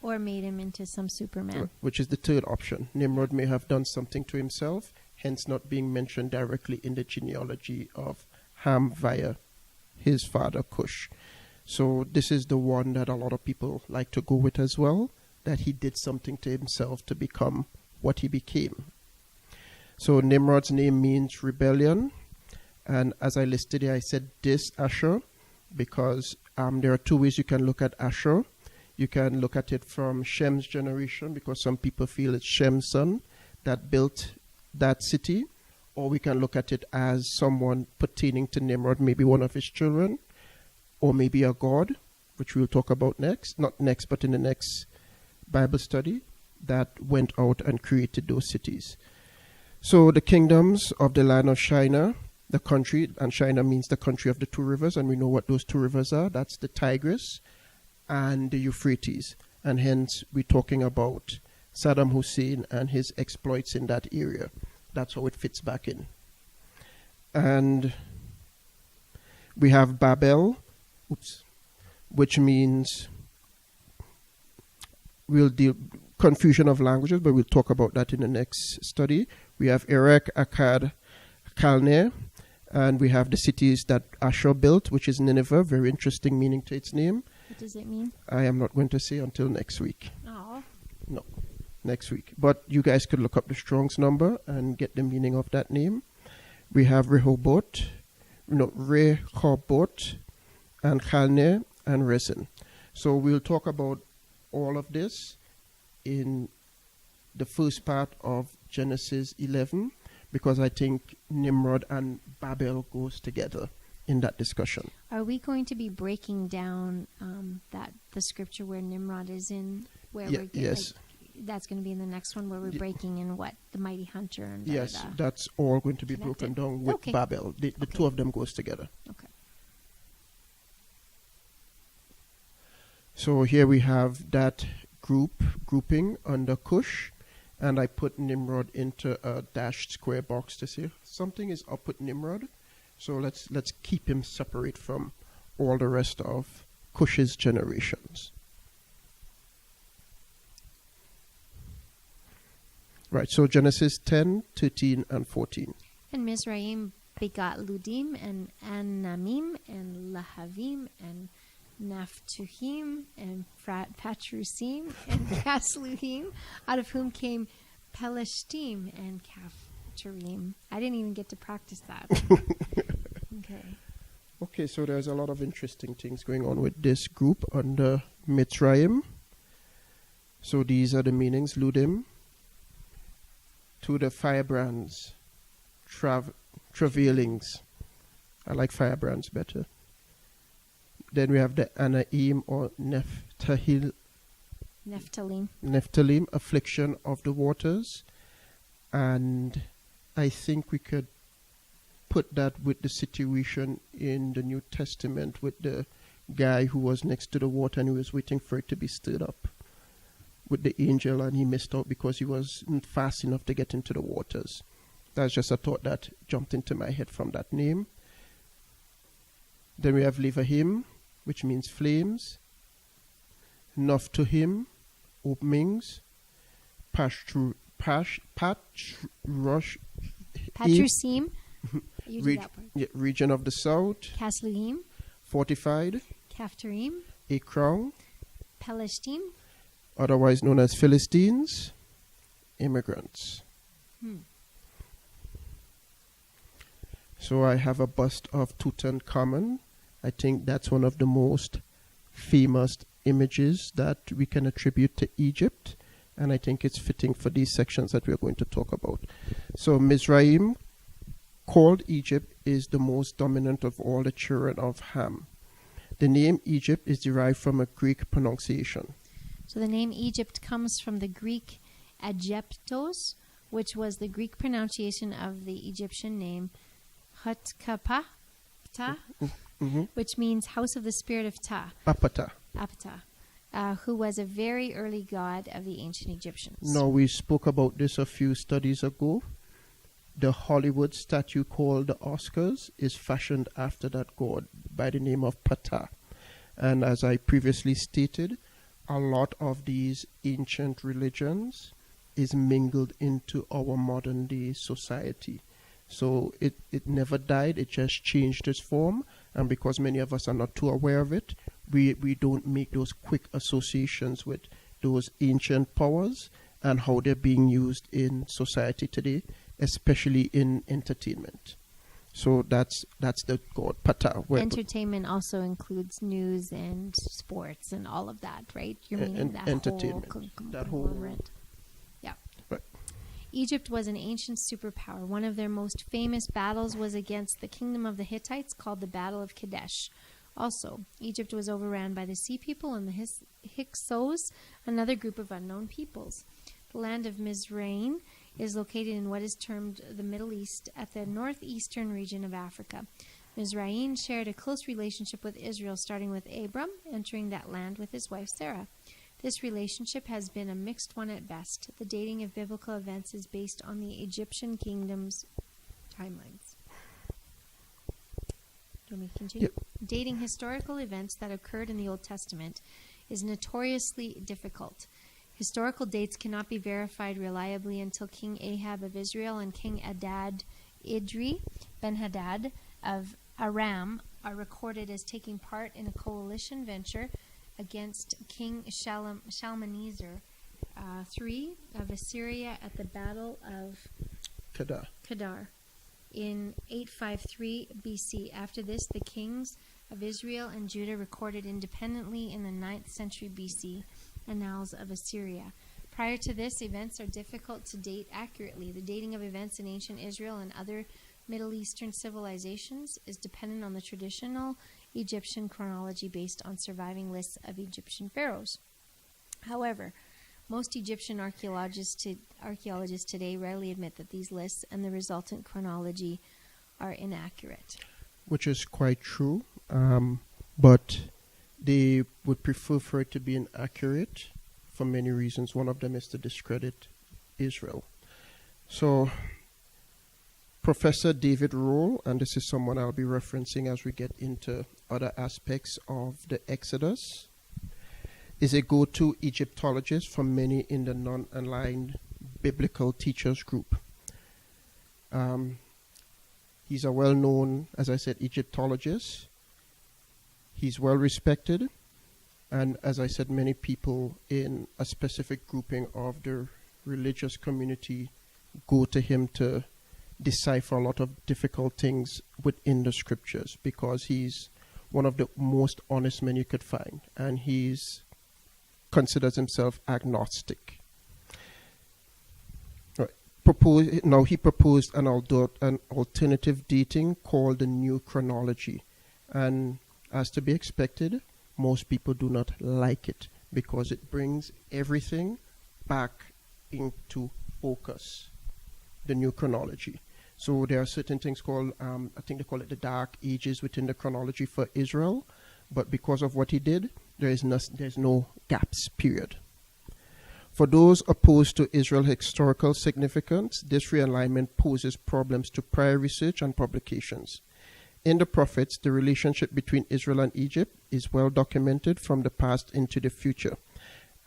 Or made him into some Superman. Which is the third option. Nimrod may have done something to himself, hence not being mentioned directly in the genealogy of Ham via his father Cush. So this is the one that a lot of people like to go with as well, that he did something to himself to become what he became. So Nimrod's name means rebellion, and as I listed here, I said this Asher because there are 2 ways you can look at Asher. You can look at it from Shem's generation, because some people feel it's Shem's son that built that city, or we can look at it as someone pertaining to Nimrod, maybe one of his children, or maybe a god, which we'll talk about next, not next, but in the next Bible study, that went out and created those cities. So the kingdoms of the land of Shinar, the country, and Shinar means the country of the 2 rivers, and we know what those 2 rivers are. That's the Tigris and the Euphrates, and hence we're talking about Saddam Hussein and his exploits in that area. That's how it fits back in. And We have Babel, which means we'll deal confusion of languages, but we'll talk about that in the next study. We have Erech, Akkad, Calneh, and we have the cities that Asher built, which is Nineveh. Very interesting meaning to its name. What does it mean? I am not going to say until next week. Oh. No, next week. But you guys could look up the Strong's number and get the meaning of that name. We have Rehoboth, and Calneh and Rezin. So we'll talk about all of this in the first part of Genesis 11, because I think Nimrod and Babel goes together in that discussion. Are we going to be breaking down that the scripture where Nimrod is in, where we're yes. That's going to be in the next one, where we're breaking in what the mighty hunter and yes, that's all going to be connected. broken down with Babel. The two of them goes together. Okay. So here we have that grouping under Cush, and I put Nimrod into a dashed square box to say something is up with Nimrod. So let's keep him separate from all the rest of Cush's generations. Right, so Genesis 10, 13, and 14. And Mizraim begot Ludim and Anamim and Lahavim and Naphtuhim and Patrusim and Casluhim, out of whom came Pelishtim and Caphtorim. I didn't even get to practice that. Okay, so there's a lot of interesting things going on with this group under Mitzrayim. So these are the meanings. Ludim, to the firebrands, travailings. I like firebrands better. Then we have the Anaim or Nephthalim, affliction of the waters. And I think we could put that with the situation in the New Testament with the guy who was next to the water and he was waiting for it to be stirred up with the angel, and he missed out because he wasn't fast enough to get into the waters. That's just a thought that jumped into my head from that name. Then we have Levahim, which means flames. Naphtuhim, openings. Patrusim. Region of the south. Casluhim. Fortified. Caphtorim. Ekron. Pelishtim. Otherwise known as Philistines. Immigrants. So I have a bust of Tutankhamun. I think that's one of the most famous images that we can attribute to Egypt. And I think it's fitting for these sections that we're going to talk about. So Mizraim, called Egypt, is the most dominant of all the children of Ham. The name Egypt is derived from a Greek pronunciation. So the name Egypt comes from the Greek Aegyptos, which was the Greek pronunciation of the Egyptian name Hutkapah, which means house of the spirit of Ta. Apata. Who was a very early god of the ancient Egyptians. Now, we spoke about this a few studies ago. The Hollywood statue called the Oscars is fashioned after that god by the name of Ptah. And as I previously stated, a lot of these ancient religions is mingled into our modern day society. So it never died, it just changed its form. And because many of us are not too aware of it, we don't make those quick associations with those ancient powers and how they're being used in society today, especially in entertainment. So that's the god Ptah. Entertainment also includes news and sports and all of that, right? You're meaning that entertainment, whole that whole. Yeah. Right. Egypt was an ancient superpower. One of their most famous battles was against the kingdom of the Hittites, called the Battle of Kadesh. Also, Egypt was overran by the Sea People and the Hyksos, another group of unknown peoples. The land of Mizraim is located in what is termed the Middle East at the northeastern region of Africa. Mizraim shared a close relationship with Israel, starting with Abram entering that land with his wife Sarah. This relationship has been a mixed one at best. The dating of biblical events is based on the Egyptian kingdom's timelines. Do you want me to continue? Yep. Dating historical events that occurred in the Old Testament is notoriously difficult. Historical dates cannot be verified reliably until King Ahab of Israel and King Idri Ben-Hadad of Aram are recorded as taking part in a coalition venture against King Shalmaneser III of Assyria at the Battle of Kedar in 853 BC. After this, the kings of Israel and Judah recorded independently in the 9th century BC annals of Assyria. Prior to this, events are difficult to date accurately. The dating of events in ancient Israel and other Middle Eastern civilizations is dependent on the traditional Egyptian chronology based on surviving lists of Egyptian pharaohs. However, most Egyptian archaeologists today rarely admit that these lists and the resultant chronology are inaccurate. Which is quite true, but they would prefer for it to be inaccurate for many reasons. One of them is to discredit Israel. So, Professor David Roll, and this is someone I'll be referencing as we get into other aspects of the Exodus, is a go-to Egyptologist for many in the non-aligned biblical teachers group. He's a well-known, as I said, Egyptologist. He's well-respected, and as I said, many people in a specific grouping of the religious community go to him to decipher a lot of difficult things within the scriptures, because he's one of the most honest men you could find, and he's considers himself agnostic. He proposed an alternative dating called the new chronology, and as to be expected, most people do not like it because it brings everything back into focus, the new chronology. So there are certain things called, I think they call it the dark ages within the chronology for Israel, but because of what he did, there's no gaps, period. For those opposed to Israel's historical significance, this realignment poses problems to prior research and publications. In the prophets, the relationship between Israel and Egypt is well documented from the past into the future.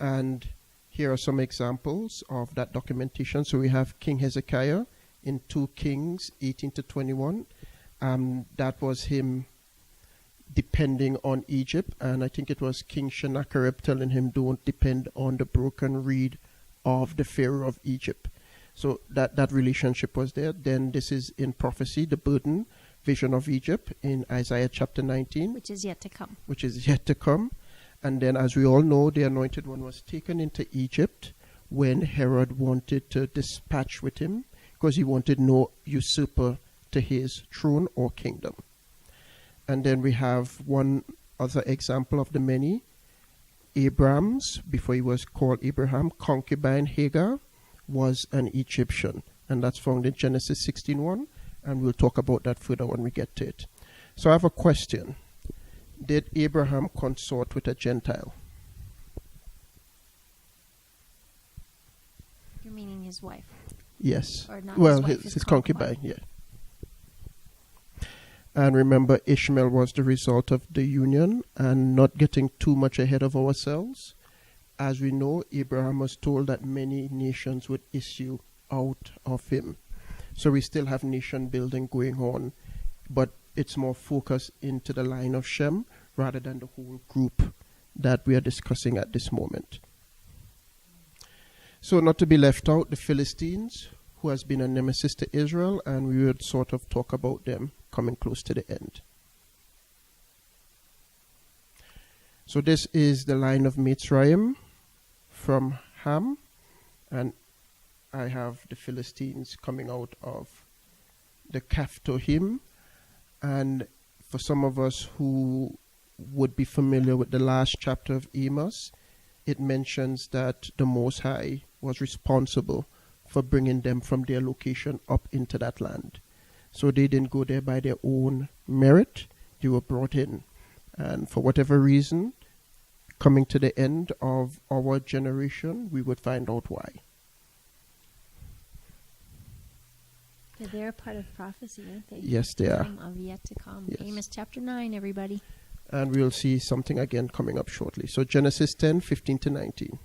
And here are some examples of that documentation. So we have King Hezekiah in 2 Kings 18-21. That was him depending on Egypt, and I think it was King Sennacherib telling him, don't depend on the broken reed of the Pharaoh of Egypt. So that relationship was there. Then this is in prophecy, the burden vision of Egypt in Isaiah chapter 19. Which is yet to come. Which is yet to come. And then, as we all know, the anointed one was taken into Egypt when Herod wanted to dispatch with him, because he wanted no usurper to his throne or kingdom. And then we have one other example of the many. Abraham's, before he was called Abraham, concubine Hagar was an Egyptian. And that's found in Genesis 16:1. And we'll talk about that further when we get to it. So I have a question. Did Abraham consort with a Gentile? You're meaning his wife? Yes. Or not well, his wife, his concubine, yeah. And remember, Ishmael was the result of the union, and not getting too much ahead of ourselves. As we know, Abraham was told that many nations would issue out of him. So we still have nation building going on, but it's more focused into the line of Shem rather than the whole group that we are discussing at this moment. So not to be left out, the Philistines, who has been a nemesis to Israel, and we would sort of talk about them coming close to the end. So this is the line of Mitzrayim from Ham, and I have the Philistines coming out of the Caphtorim. And for some of us who would be familiar with the last chapter of Amos, it mentions that the Most High was responsible for bringing them from their location up into that land. So they didn't go there by their own merit. They were brought in. And for whatever reason, coming to the end of our generation, we would find out why. Yeah, they're a part of prophecy, aren't they? Yes, they are. Time of yet to come. Yes. Amos chapter 9, everybody. And we'll see something again coming up shortly. So Genesis 10, 15 to 19.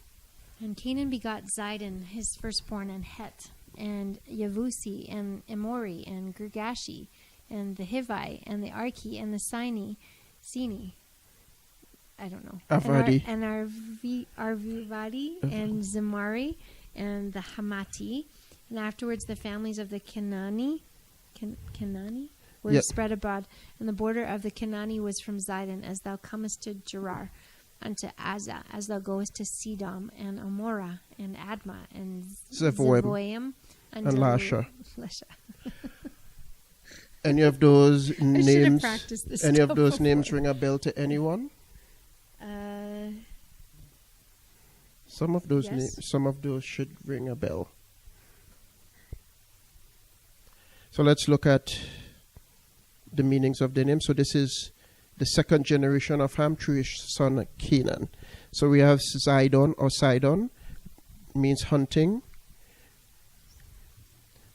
And Canaan begot Zidon, his firstborn, and Het, and Yavusi, and Emori, and Girgashi, and the Hivi, and the Arki, and the Sini. I don't know. Avadi. And Arvivadi, and Zemari, and the Hamati. And afterwards the families of the Kenani were spread abroad. And the border of the Kenani was from Zidon, as thou comest to Gerar, unto Azza, as thou goest to Sedom, and Amorah, and Admah, and Zeboim, and Lasha. Any of those names? Any of those names ring a bell to anyone? Some of those some of those should ring a bell. So let's look at the meanings of the name. So this is the second generation of Ham through his son Canaan. So we have Zidon or Sidon, means hunting.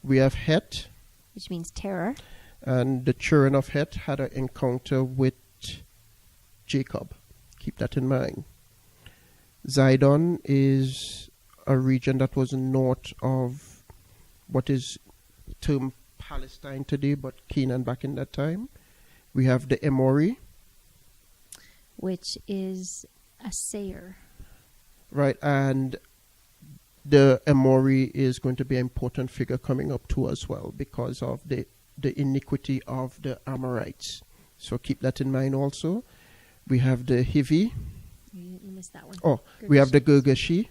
We have Het, which means terror. And the children of Het had an encounter with Jacob. Keep that in mind. Zidon is a region that was north of what is termed Palestine today, but Canaan back in that time. We have the Emori, which is a sayer. Right, and the Emori is going to be an important figure coming up too as well because of the iniquity of the Amorites. So keep that in mind also. We have the Hivi. You missed that one. Oh, we have the Girgashi.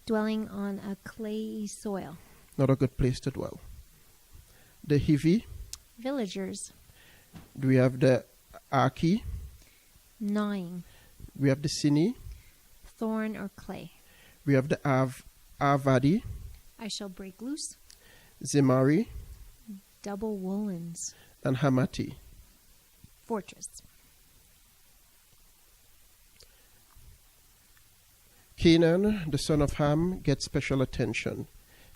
Dwelling on a clayey soil. Not a good place to dwell. The Hivi. Villagers. We have the Arki. Gnawing. We have the Sini. Thorn or clay. We have the Avadi. I shall break loose. Zemari. Double woolens. And Hamati. Fortress. Canaan, the son of Ham, gets special attention.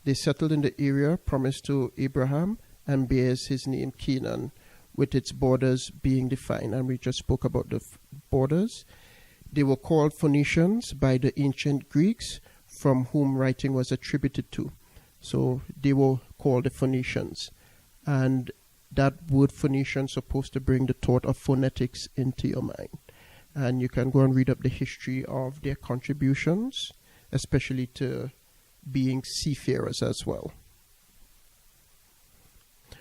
They settled in the area promised to Abraham and bears his name Canaan, with its borders being defined. And we just spoke about the borders. They were called Phoenicians by the ancient Greeks, from whom writing was attributed to. So they were called the Phoenicians. And that word Phoenician is supposed to bring the thought of phonetics into your mind. And you can go and read up the history of their contributions, especially to being seafarers as well.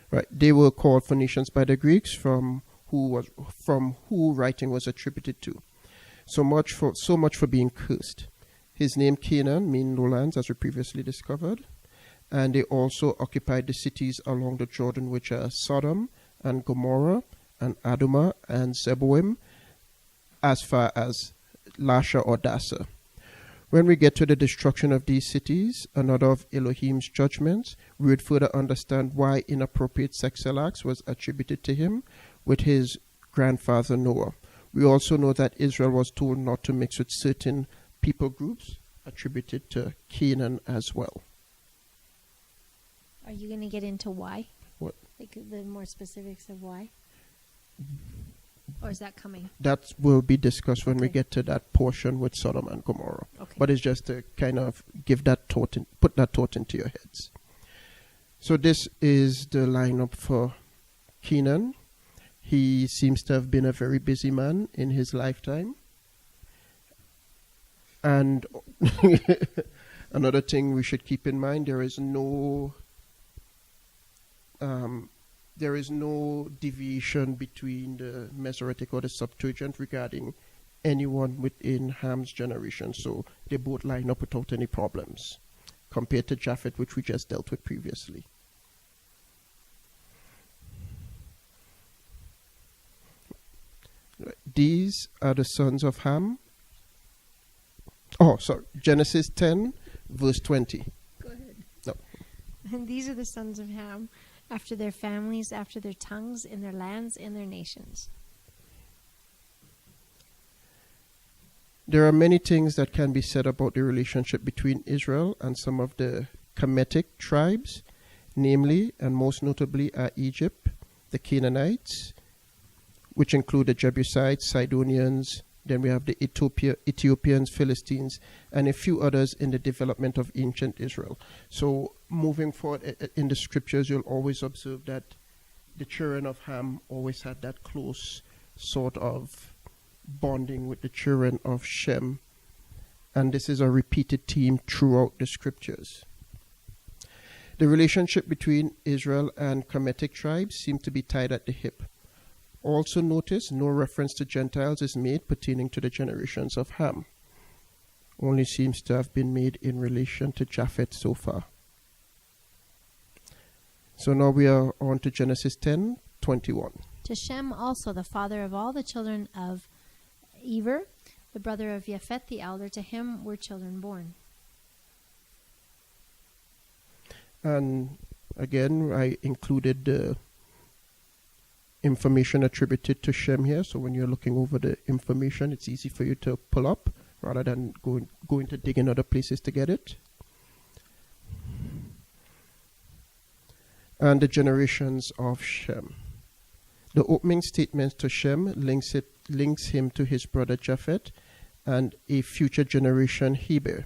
Right, they were called Phoenicians by the Greeks, from who writing was attributed to. So much for being cursed. His name Canaan means lowlands, as we previously discovered, and they also occupied the cities along the Jordan, which are Sodom and Gomorrah and Adumah and Zeboim, as far as Lasha or Dasa. When we get to the destruction of these cities, another of Elohim's judgments, we would further understand why inappropriate sexual acts was attributed to him with his grandfather Noah. We also know that Israel was told not to mix with certain people groups attributed to Canaan as well. Are you going to get into why? What? Like the more specifics of why? Or is that coming? That will be discussed when we get to that portion with Sodom and Gomorrah. Okay. But it's just to kind of give that thought, put that thought into your heads. So this is the lineup for Canaan. He seems to have been a very busy man in his lifetime. And another thing we should keep in mind, there is no deviation between the Masoretic or the Septuagint regarding anyone within Ham's generation. So they both line up without any problems compared to Japheth, which we just dealt with previously. These are the sons of Ham. Oh, sorry. Genesis 10, verse 20. Go ahead. No. And these are the sons of Ham, after their families, after their tongues, in their lands, in their nations. There are many things that can be said about the relationship between Israel and some of the Kemetic tribes. namely and most notably are Egypt, the Canaanites, which include the Jebusites, Sidonians, then we have the Ethiopians, Philistines, and a few others in the development of ancient Israel. So moving forward in the scriptures, you'll always observe that the children of Ham always had that close sort of bonding with the children of Shem. And this is a repeated theme throughout the scriptures. The relationship between Israel and Kemetic tribes seem to be tied at the hip. Also notice no reference to Gentiles is made pertaining to the generations of Ham. Only seems to have been made in relation to Japheth so far. So now we are on to Genesis 10:21. To Shem also, the father of all the children of Eber, the brother of Japheth the elder, to him were children born. And again, I included the information attributed to Shem here. So when you're looking over the information, it's easy for you to pull up rather than going to dig in other places to get it. And the generations of Shem. The opening statements to Shem links him to his brother Japheth and a future generation Heber.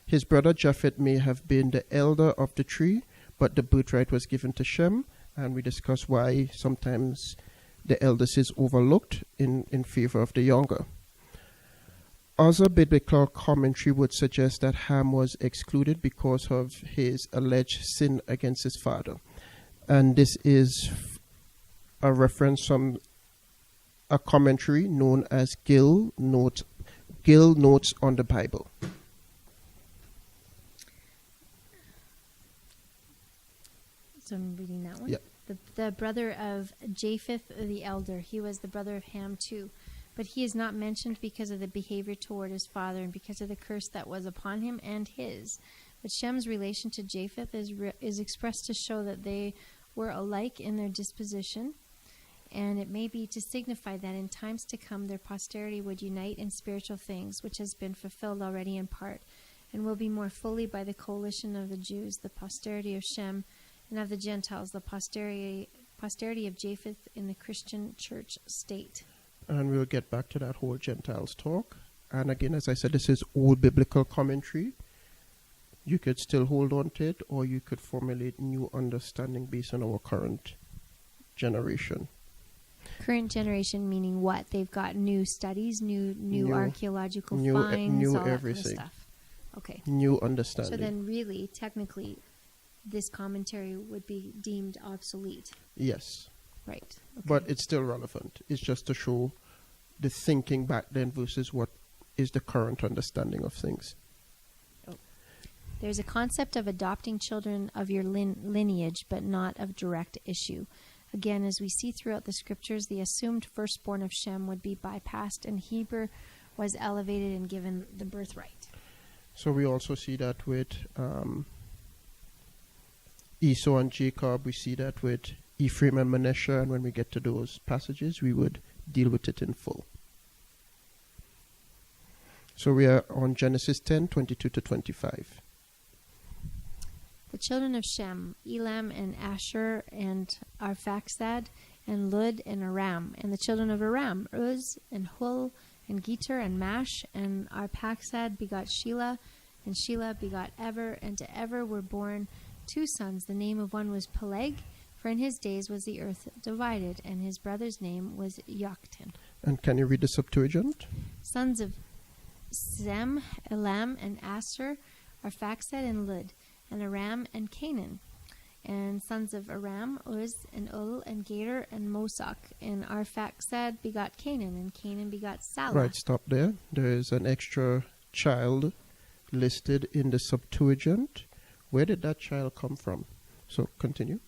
His brother Japheth may have been the elder of the three, but the birthright was given to Shem, and we discuss why sometimes the eldest is overlooked in favor of the younger. Other biblical commentary would suggest that Ham was excluded because of his alleged sin against his father. And this is a reference from a commentary known as Gill Notes on the Bible. So I'm reading that one. Yeah. The brother of Japheth the elder, he was the brother of Ham too. But he is not mentioned because of the behavior toward his father and because of the curse that was upon him and his. But Shem's relation to Japheth is expressed to show that they were alike in their disposition, and it may be to signify that in times to come their posterity would unite in spiritual things, which has been fulfilled already in part, and will be more fully by the coalition of the Jews, the posterity of Shem, and of the Gentiles, the posterity of Japheth in the Christian church state. And we'll get back to that whole Gentiles talk. And again, as I said, this is old biblical commentary. You could still hold on to it, or you could formulate new understanding based on our current generation. Current generation meaning what? They've got new studies, new archaeological finds, new all everything. that kind of stuff. Okay. New understanding. So then really, technically, this commentary would be deemed obsolete. Yes. Right. Okay. But it's still relevant. It's just to show the thinking back then versus what is the current understanding of things. Oh. There's a concept of adopting children of your lineage, but not of direct issue. Again, as we see throughout the scriptures, the assumed firstborn of Shem would be bypassed, and Heber was elevated and given the birthright. So we also see that with Esau and Jacob. We see that with Ephraim and Manasseh, and when we get to those passages, we would deal with it in full. So we are on Genesis 10:22-25. The children of Shem, Elam and Asher and Arphaxad and Lud and Aram. And the children of Aram, Uz and Hul and Geter and Mash. And Arphaxad begot Shelah, and Shelah begot Eber. And to Eber were born 2 sons. The name of one was Peleg, for in his days was the earth divided, and his brother's name was Joktan. And can you read the Septuagint? Sons of Sem, Elam and Asher, Arphaxad and Lud, and Aram and Canaan. And sons of Aram, Uz and Ul and Geter and Mosach. And Arphaxad begot Canaan, and Canaan begot Salah. Right, stop there. There is an extra child listed in the Septuagint. Where did that child come from? So continue.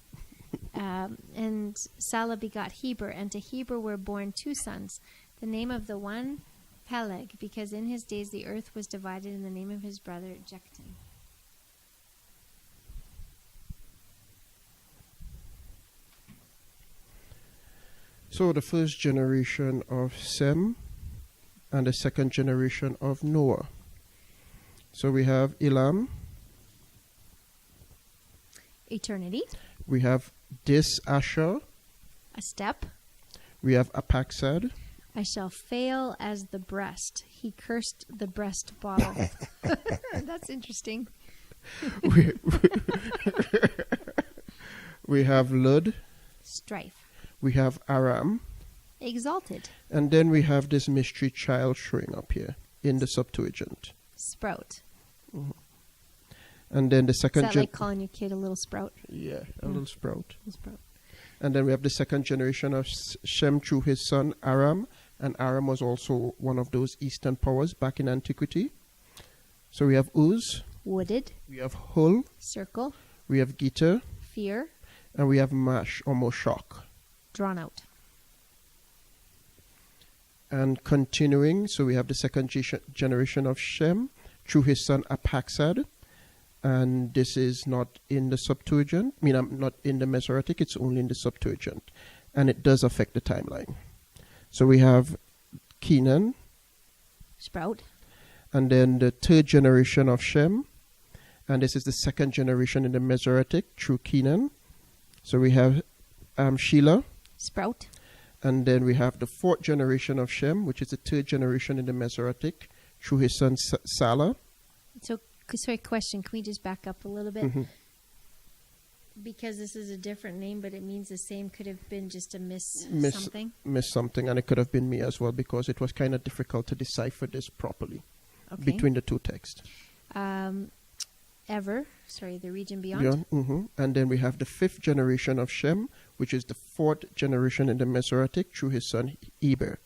And Salah begot Heber, and to Heber were born 2 sons. The name of the one, Peleg, because in his days the earth was divided, and the name of his brother, Joktan. So the first generation of Sem and the second generation of Noah. So we have Elam. eternity. We have Dis Asher. A step. We have Apaxad. I shall fail as the breast. He cursed the breast bottle. That's interesting. We have Lud. Strife. We have Aram. Exalted. And then we have this mystery child showing up here in the Septuagint. Sprout. And then the Is second... that like calling your kid a little sprout? Yeah, a little sprout. A sprout. And then we have the second generation of Shem through his son Aram. And Aram was also one of those eastern powers back in antiquity. So we have Uz. Wooded. We have Hul. Circle. We have Gita. Fear. And we have Mash or Moshok. Drawn out. And continuing, so we have the second generation of Shem through his son Apaxad. And this is not in the Septuagint. I mean, I'm not in the Masoretic. It's only in the Septuagint. And it does affect the timeline. So we have Kenan. Sprout. And then the third generation of Shem. And this is the second generation in the Masoretic through Kenan. So we have Sheila. Sprout. And then we have the fourth generation of Shem, which is the third generation in the Masoretic through his son Salah. So, sorry, question. Can we just back up a little bit? Mm-hmm. Because this is a different name, but it means the same. Could have been just a miss something. Miss something, and it could have been me as well, because it was kind of difficult to decipher this properly between the two texts. The region beyond. And then we have the fifth generation of Shem, which is the fourth generation in the Masoretic through his son Eber.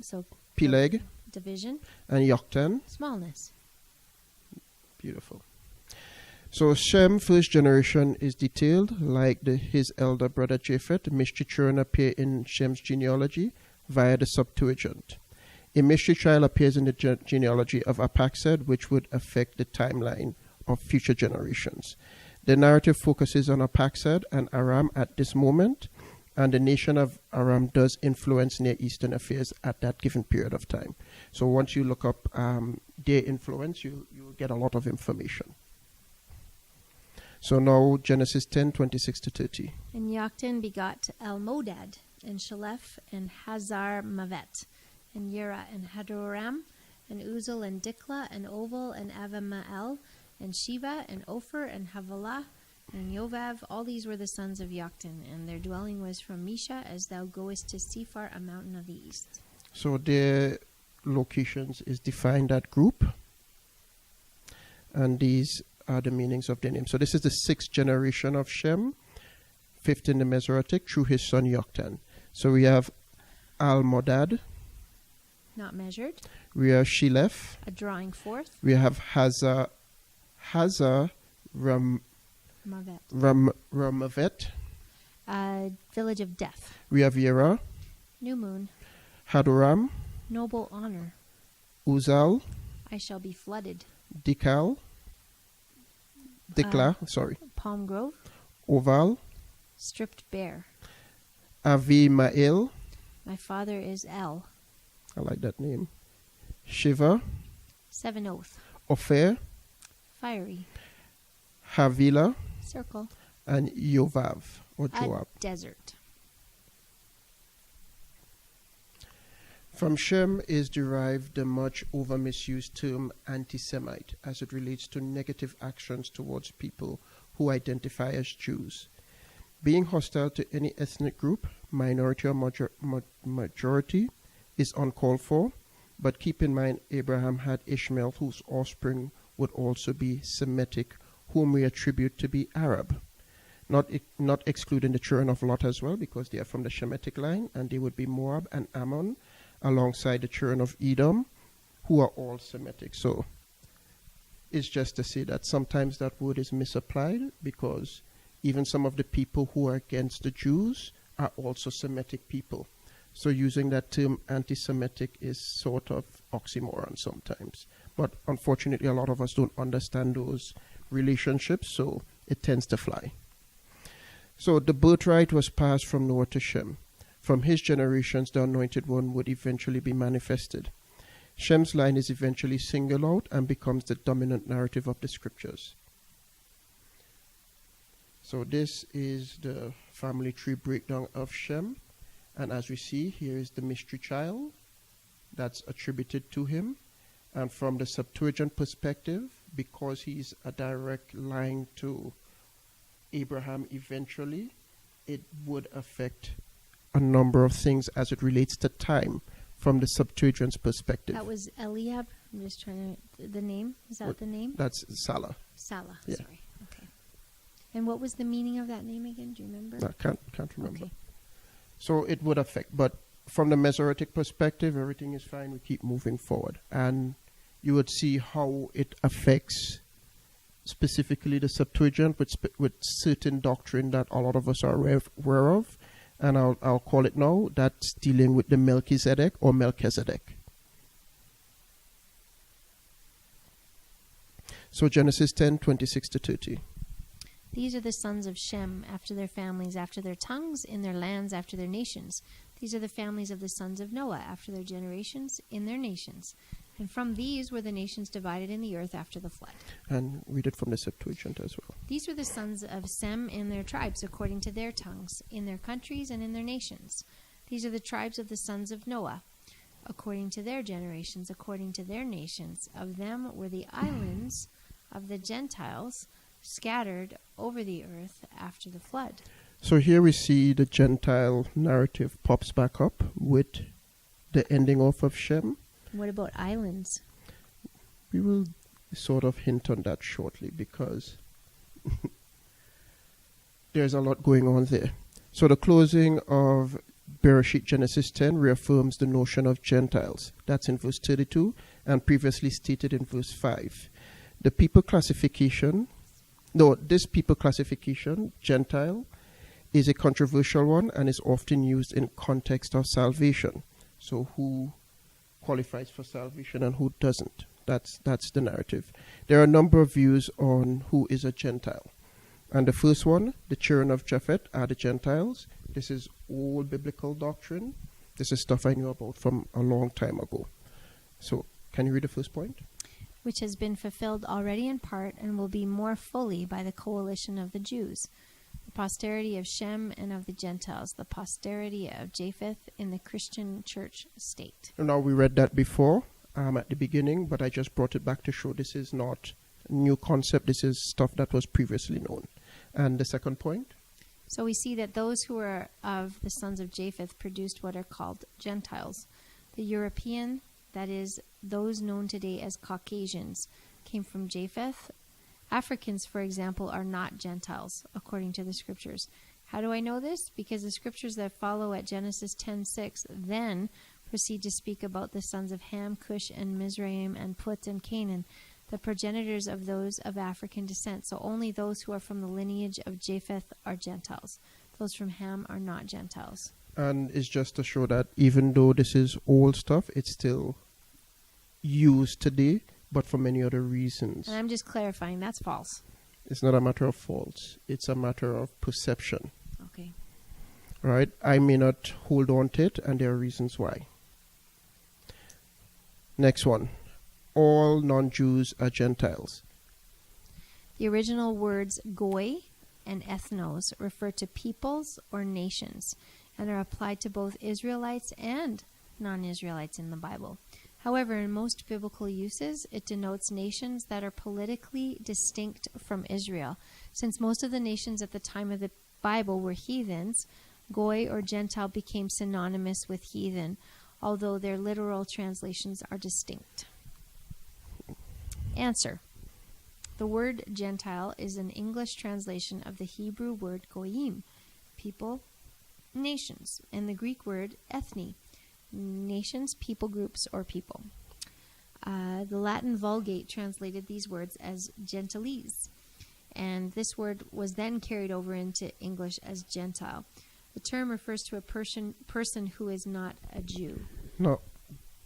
So Peleg. Division. And Yoktan. Smallness. Beautiful. So Shem, first generation, is detailed like his elder brother Japheth. Mystery children appear in Shem's genealogy via the Septuagint. A mystery child appears in the genealogy of Apaxad, which would affect the timeline of future generations. The narrative focuses on Apaxad and Aram at this moment, and the nation of Aram does influence Near Eastern affairs at that given period of time. So once you look up their influence, you'll get a lot of information. So now Genesis 10:26-30. And Yoktan begot Elmodad, and Shalef, and Hazar Mavet, and Yera, and Hadoram, and Uzel, and Dikla, and Oval, and Avamael, and Shiva, and Ophir, and Havilah, and Yovav. All these were the sons of Yoktan, and their dwelling was from Misha, as thou goest to Sephar, a mountain of the east. So their locations is defined that group, and these are the meanings of their name. So this is the sixth generation of Shem, fifth in the Masoretic, through his son Yoktan. So we have Almodad. Not measured. We have Shilef. A drawing forth. We have Hazar Ramavet. A village of death. We have Yera. New moon. Hadoram. Noble honor. Uzal. I shall be flooded. Dikla. Palm grove. Oval. Stripped bare. Avimael. My father is El. I like that name. Shiva. Seven oath. Ophir. Fiery. Havila. Circle. And Yovav or Joab. A desert. From Shem is derived the much over misused term anti-Semite as it relates to negative actions towards people who identify as Jews. Being hostile to any ethnic group, minority or majority, is uncalled for, but keep in mind Abraham had Ishmael, whose offspring would also be Semitic, whom we attribute to be Arab. Not excluding the children of Lot as well, because they are from the Shemitic line, and they would be Moab and Ammon, alongside the children of Edom, who are all Semitic. So it's just to say that sometimes that word is misapplied, because even some of the people who are against the Jews are also Semitic people. So using that term anti-Semitic is sort of oxymoron sometimes. But unfortunately, a lot of us don't understand those relationships, so it tends to fly. So the birthright was passed from Noah to Shem. From his generations, the Anointed One would eventually be manifested. Shem's line is eventually singled out and becomes the dominant narrative of the scriptures. So this is the family tree breakdown of Shem. And as we see, here is the mystery child that's attributed to him. And from the Septuagint perspective, because he's a direct line to Abraham eventually, it would affect a number of things as it relates to time from the Septuagint's perspective. That was Eliab. I'm just trying to... The name? Is that the name? That's Salah. Salah. Yeah. Sorry. Okay. And what was the meaning of that name again? Do you remember? I can't remember. Okay. So it would affect. But from the Masoretic perspective, everything is fine. We keep moving forward. And you would see how it affects specifically the Septuagint with certain doctrine that a lot of us are aware of. And I'll call it now. That's dealing with the Melchizedek or Melchizedek. So Genesis 10:26-30. These are the sons of Shem, after their families, after their tongues, in their lands, after their nations. These are the families of the sons of Noah, after their generations, in their nations. And from these were the nations divided in the earth after the flood. And read it from the Septuagint as well. These were the sons of Shem in their tribes, according to their tongues, in their countries and in their nations. These are the tribes of the sons of Noah, according to their generations, according to their nations. Of them were the islands of the Gentiles, scattered over the earth after the flood. So here we see the Gentile narrative pops back up with the ending off of Shem. What about islands? We will sort of hint on that shortly because there's a lot going on there. So the closing of Bereshit Genesis 10 reaffirms the notion of Gentiles. That's in verse 32 and previously stated in verse 5. This people classification, Gentile, is a controversial one and is often used in context of salvation. So who qualifies for salvation and who doesn't? That's the narrative. There are a number of views on who is a Gentile. And the first one, the children of Japheth are the Gentiles. This is old biblical doctrine. This is stuff I knew about from a long time ago. So can you read the first point? Which has been fulfilled already in part and will be more fully by the coalition of the Jews, the posterity of Shem and of the Gentiles, the posterity of Japheth in the Christian church state. Now we read that before at the beginning, but I just brought it back to show this is not a new concept. This is stuff that was previously known. And the second point? So we see that those who are of the sons of Japheth produced what are called Gentiles. The European, that is, those known today as Caucasians, came from Japheth. Africans, for example, are not Gentiles, according to the scriptures. How do I know this? Because the scriptures that follow at Genesis 10:6 then proceed to speak about the sons of Ham, Cush, and Mizraim, and Put, and Canaan, the progenitors of those of African descent. So only those who are from the lineage of Japheth are Gentiles. Those from Ham are not Gentiles. And it's just to show that even though this is old stuff, it's still used today, but for many other reasons. And I'm just clarifying, that's false. It's not a matter of faults. It's a matter of perception. Okay. Right? I may not hold on to it, and there are reasons why. Next one. All non-Jews are Gentiles. The original words goy and ethnos refer to peoples or nations and are applied to both Israelites and non-Israelites in the Bible. However, in most biblical uses, it denotes nations that are politically distinct from Israel. Since most of the nations at the time of the Bible were heathens, goy or Gentile became synonymous with heathen, although their literal translations are distinct. Answer. The word Gentile is an English translation of the Hebrew word goyim, people, nations, and the Greek word ethne, nations, people groups, or people. The Latin Vulgate translated these words as gentiles, and this word was then carried over into English as Gentile. The term refers to a person who is not a Jew. Now,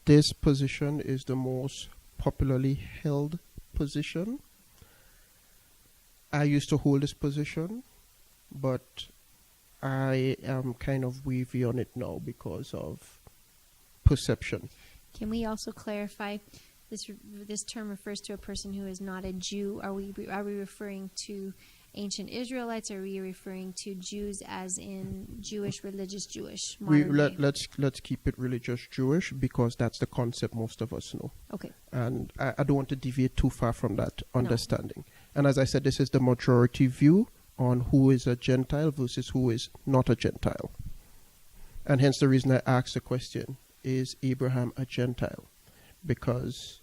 this position is the most popularly held position. I used to hold this position, but I am kind of wavy on it now because of perception. Can we also clarify this term refers to a person who is not a Jew? Are we referring to ancient Israelites, or are we referring to Jews as in Jewish, religious Jewish? Let's keep it religious Jewish, because that's the concept most of us know. Okay. And I don't want to deviate too far from that understanding. And as I said, this is the majority view on who is a Gentile versus who is not a Gentile. And hence the reason I asked the question, is Abraham a Gentile? Because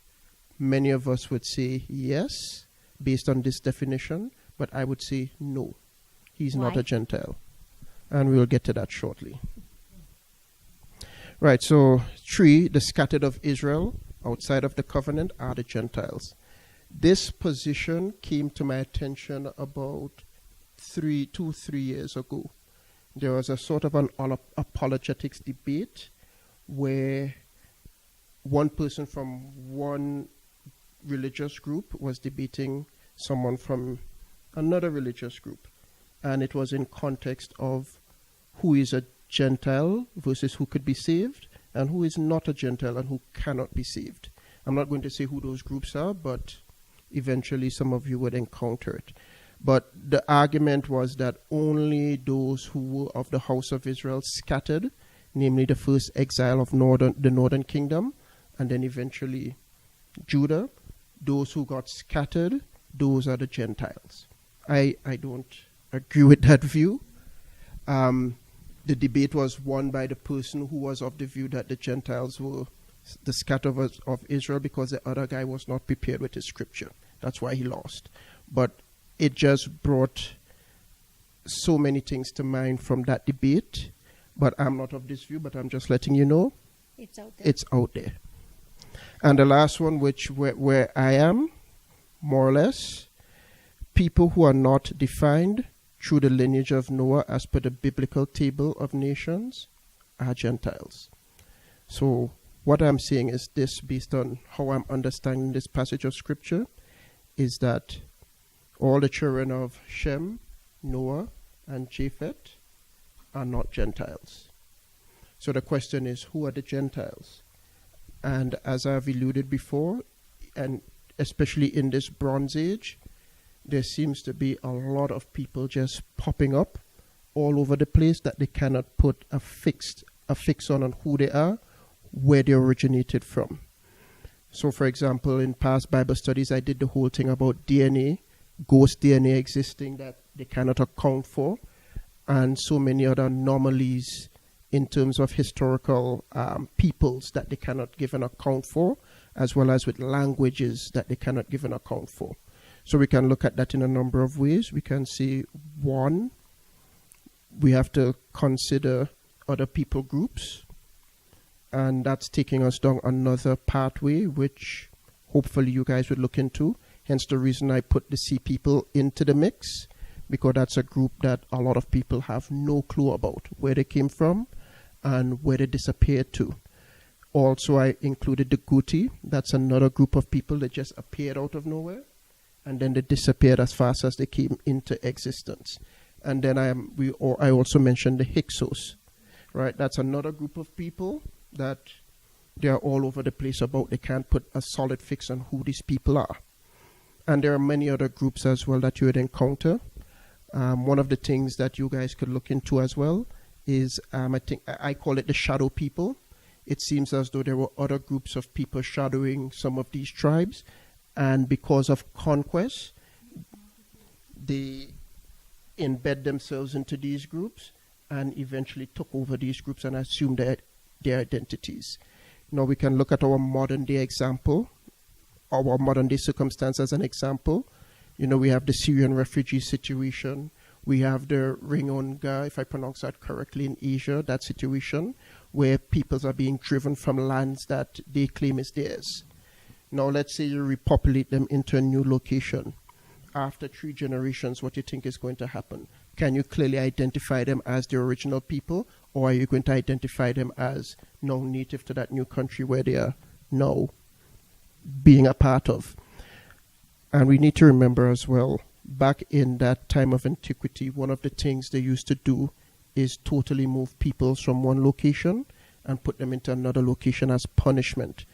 many of us would say yes, based on this definition, but I would say no, he's not a Gentile. And we will get to that shortly. Right, so 3, the scattered of Israel outside of the covenant are the Gentiles. This position came to my attention about 3 years ago. There was a sort of an apologetics debate where one person from one religious group was debating someone from another religious group. And it was in context of who is a Gentile versus who could be saved, and who is not a Gentile and who cannot be saved. I'm not going to say who those groups are, but eventually some of you would encounter it. But the argument was that only those who were of the house of Israel scattered, namely the first exile of the northern kingdom, and then eventually Judah, those who got scattered, those are the Gentiles. I don't agree with that view. The debate was won by the person who was of the view that the Gentiles were the scatterers of Israel, because the other guy was not prepared with his scripture. That's why he lost. But it just brought so many things to mind from that debate. But I'm not of this view, but I'm just letting you know. It's out there. It's out there. And the last one, where I am, more or less, people who are not defined through the lineage of Noah as per the biblical table of nations are Gentiles. So what I'm saying is this, based on how I'm understanding this passage of scripture, is that all the children of Shem, Noah, and Japheth are not Gentiles. So the question is, who are the Gentiles? And as I've alluded before, and especially in this Bronze Age, there seems to be a lot of people just popping up all over the place that they cannot put a fix on who they are, where they originated from. So for example, in past Bible studies, I did the whole thing about DNA, ghost DNA existing that they cannot account for, and so many other anomalies in terms of historical peoples that they cannot give an account for, as well as with languages that they cannot give an account for. So we can look at that in a number of ways. We can see, one, we have to consider other people groups, and that's taking us down another pathway, which hopefully you guys would look into. Hence the reason I put the Sea people into the mix, because that's a group that a lot of people have no clue about where they came from and where they disappeared to. Also, I included the Guti. That's another group of people that just appeared out of nowhere, and then they disappeared as fast as they came into existence. And then I also mentioned the Hyksos, right? That's another group of people that they are all over the place about. They can't put a solid fix on who these people are. And there are many other groups as well that you would encounter. One of the things that you guys could look into as well is, I call it the shadow people. It seems as though there were other groups of people shadowing some of these tribes, and because of conquest, they embed themselves into these groups and eventually took over these groups and assumed their identities. Now we can look at our modern day example, our modern day circumstance as an example. You know, we have the Syrian refugee situation. We have the Ringonga, if I pronounce that correctly, in Asia, that situation where peoples are being driven from lands that they claim is theirs. Now let's say you repopulate them into a new location. After 3 generations, what do you think is going to happen? Can you clearly identify them as the original people, or are you going to identify them as now native to that new country where they are now being a part of? And we need to remember as well, back in that time of antiquity, one of the things they used to do is totally move peoples from one location and put them into another location as punishment.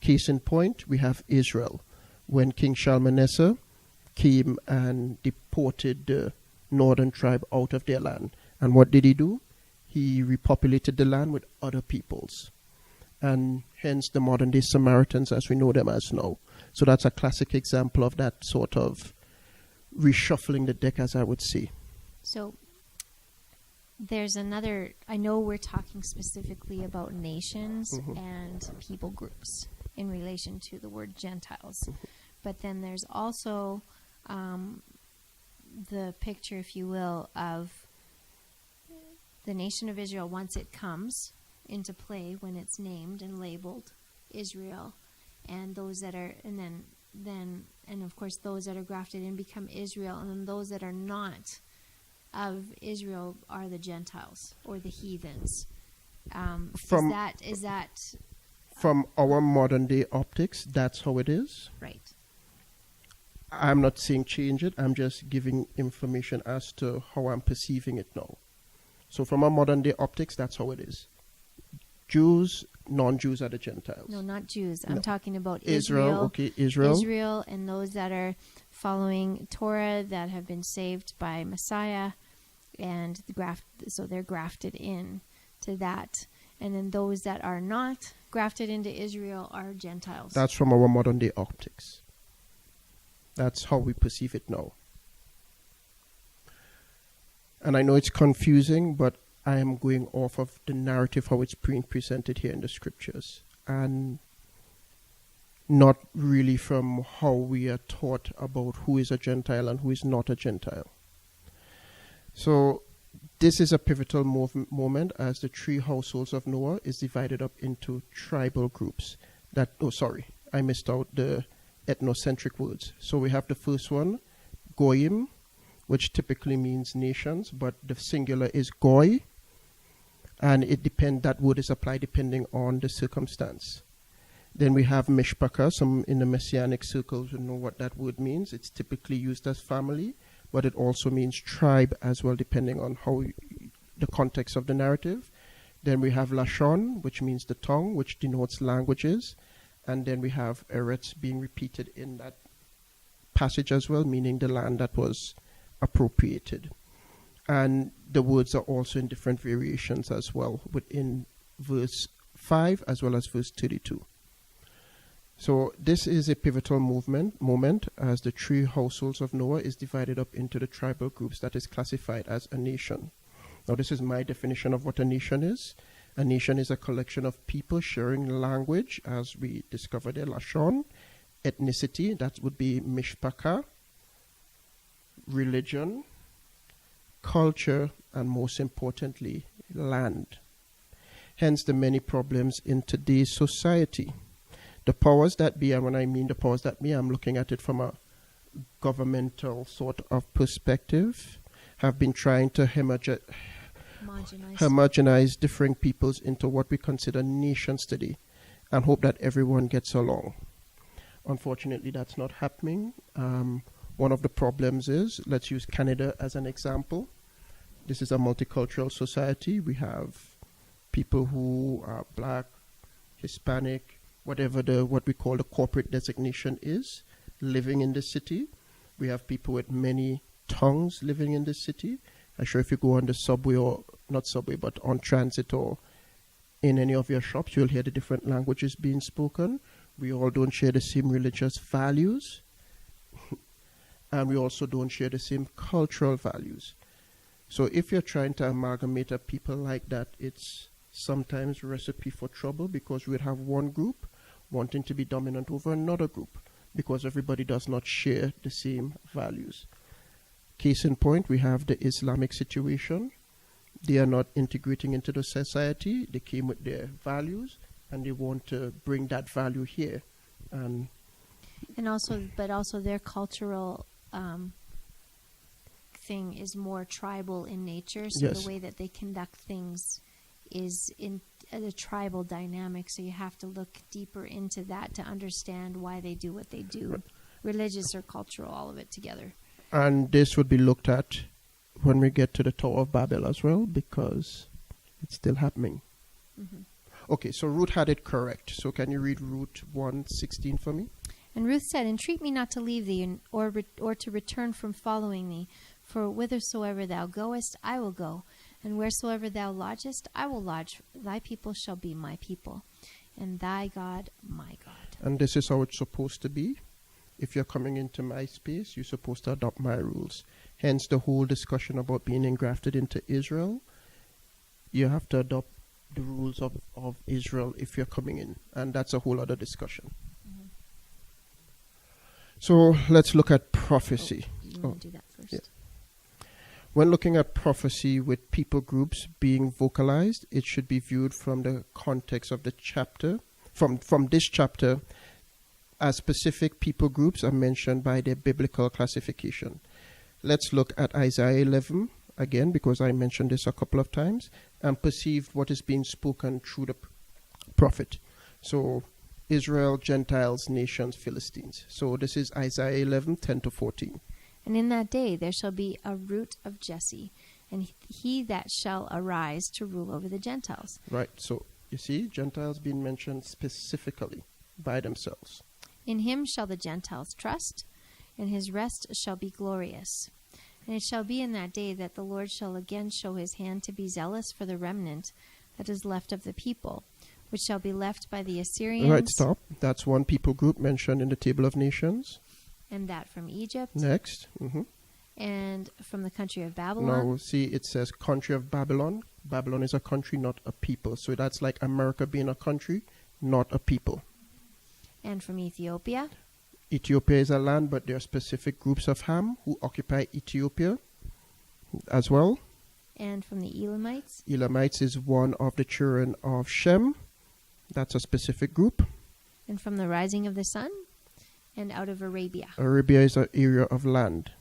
Case in point, we have Israel. When King Shalmaneser came and deported the northern tribe out of their land. And what did he do? He repopulated the land with other peoples. And hence the modern day Samaritans as we know them as now. So that's a classic example of that sort of reshuffling the deck, as I would say. So there's another, I know we're talking specifically about nations and people groups in relation to the word Gentiles. But then there's also the picture, if you will, of the nation of Israel once it comes into play, when it's named and labeled Israel, and those that are, and then of course those that are grafted in become Israel, and then those that are not of Israel are the Gentiles or the heathens. Is that from our modern day optics, that's how it is? right? I'm not saying change it. I'm just giving information as to how I'm perceiving it now. So from our modern day optics, that's how it is. Jews, non-Jews are the Gentiles. No, not Jews. No. I'm talking about Israel. Okay, Israel. Israel and those that are following Torah, that have been saved by Messiah, and so they're grafted in to that. And then those that are not grafted into Israel are Gentiles. That's from our modern day optics. That's how we perceive it now. And I know it's confusing, but I am going off of the narrative, how it's being presented here in the scriptures, and not really from how we are taught about who is a Gentile and who is not a Gentile. So this is a pivotal moment as the 3 households of Noah is divided up into tribal groups. I missed out the ethnocentric words. So we have the first one, Goyim, which typically means nations, but the singular is Goy, and that word is applied depending on the circumstance. Then we have Mishpachah. Some in the Messianic circles will know what that word means. It's typically used as family, but it also means tribe as well, depending on the context of the narrative. Then we have Lashon, which means the tongue, which denotes languages. And then we have Eretz being repeated in that passage as well, meaning the land that was appropriated. And the words are also in different variations as well, within verse 5 as well as verse 32. So this is a pivotal moment as the 3 households of Noah is divided up into the tribal groups that is classified as a nation. Now this is my definition of what a nation is. A nation is a collection of people sharing language, as we discovered there, Lashon, ethnicity, that would be Mishpachah, religion, culture, and most importantly, land. Hence the many problems in today's society. The powers that be, and when I mean the powers that be, I'm looking at it from a governmental sort of perspective, have been trying to homogenize different peoples into what we consider nations today and hope that everyone gets along. Unfortunately, that's not happening. One of the problems is, let's use Canada as an example. This is a multicultural society. We have people who are black, Hispanic, whatever what we call the corporate designation is, living in the city. We have people with many tongues living in the city. I'm sure if you go on the subway, or not subway, but on transit or in any of your shops, you'll hear the different languages being spoken. We all don't share the same religious values. And we also don't share the same cultural values. So if you're trying to amalgamate a people like that, it's sometimes a recipe for trouble, because we would have one group wanting to be dominant over another group because everybody does not share the same values. Case in point, we have the Islamic situation. They are not integrating into the society. They came with their values and they want to bring that value here. But also their cultural thing is more tribal in nature. So Yes. The way that they conduct things is in a tribal dynamic. So you have to look deeper into that to understand why they do what they do. Right. Religious or cultural, all of it together. And this would be looked at when we get to the Tower of Babel as well, because it's still happening. Mm-hmm. Okay, so Ruth had it correct. So can you read Ruth 1:16 for me? And Ruth said, Entreat me not to leave thee, or to return from following thee. For whithersoever thou goest, I will go. And wheresoever thou lodgest, I will lodge. Thy people shall be my people, and thy God my God. And this is how it's supposed to be. If you're coming into my space, you're supposed to adopt my rules. Hence the whole discussion about being engrafted into Israel. You have to adopt the rules of Israel if you're coming in. And that's a whole other discussion. Mm-hmm. So let's look at prophecy. You want to do that first? Yeah. When looking at prophecy with people groups being vocalized, it should be viewed from the context of the chapter. From this chapter, as specific people groups are mentioned by their biblical classification. Let's look at Isaiah 11 again, because I mentioned this a couple of times, and perceive what is being spoken through the prophet. So Israel, Gentiles, nations, Philistines. So this is Isaiah 11, 10 to 14. And in that day there shall be a root of Jesse, and he that shall arise to rule over the Gentiles. Right, so you see, Gentiles being mentioned specifically by themselves. In him shall the Gentiles trust, and his rest shall be glorious. And it shall be in that day that the Lord shall again show his hand to be zealous for the remnant that is left of the people, which shall be left by the Assyrians. Right, stop. That's one people group mentioned in the Table of Nations. And that from Egypt. Next. Mm-hmm. And from the country of Babylon. Now, see, it says country of Babylon. Babylon is a country, not a people. So that's like America being a country, not a people. And from Ethiopia. Ethiopia is a land, but there are specific groups of Ham who occupy Ethiopia as well. And from the Elamites. Elamites is one of the children of Shem. That's a specific group. And from the rising of the sun. And out of Arabia. Arabia is an area of land.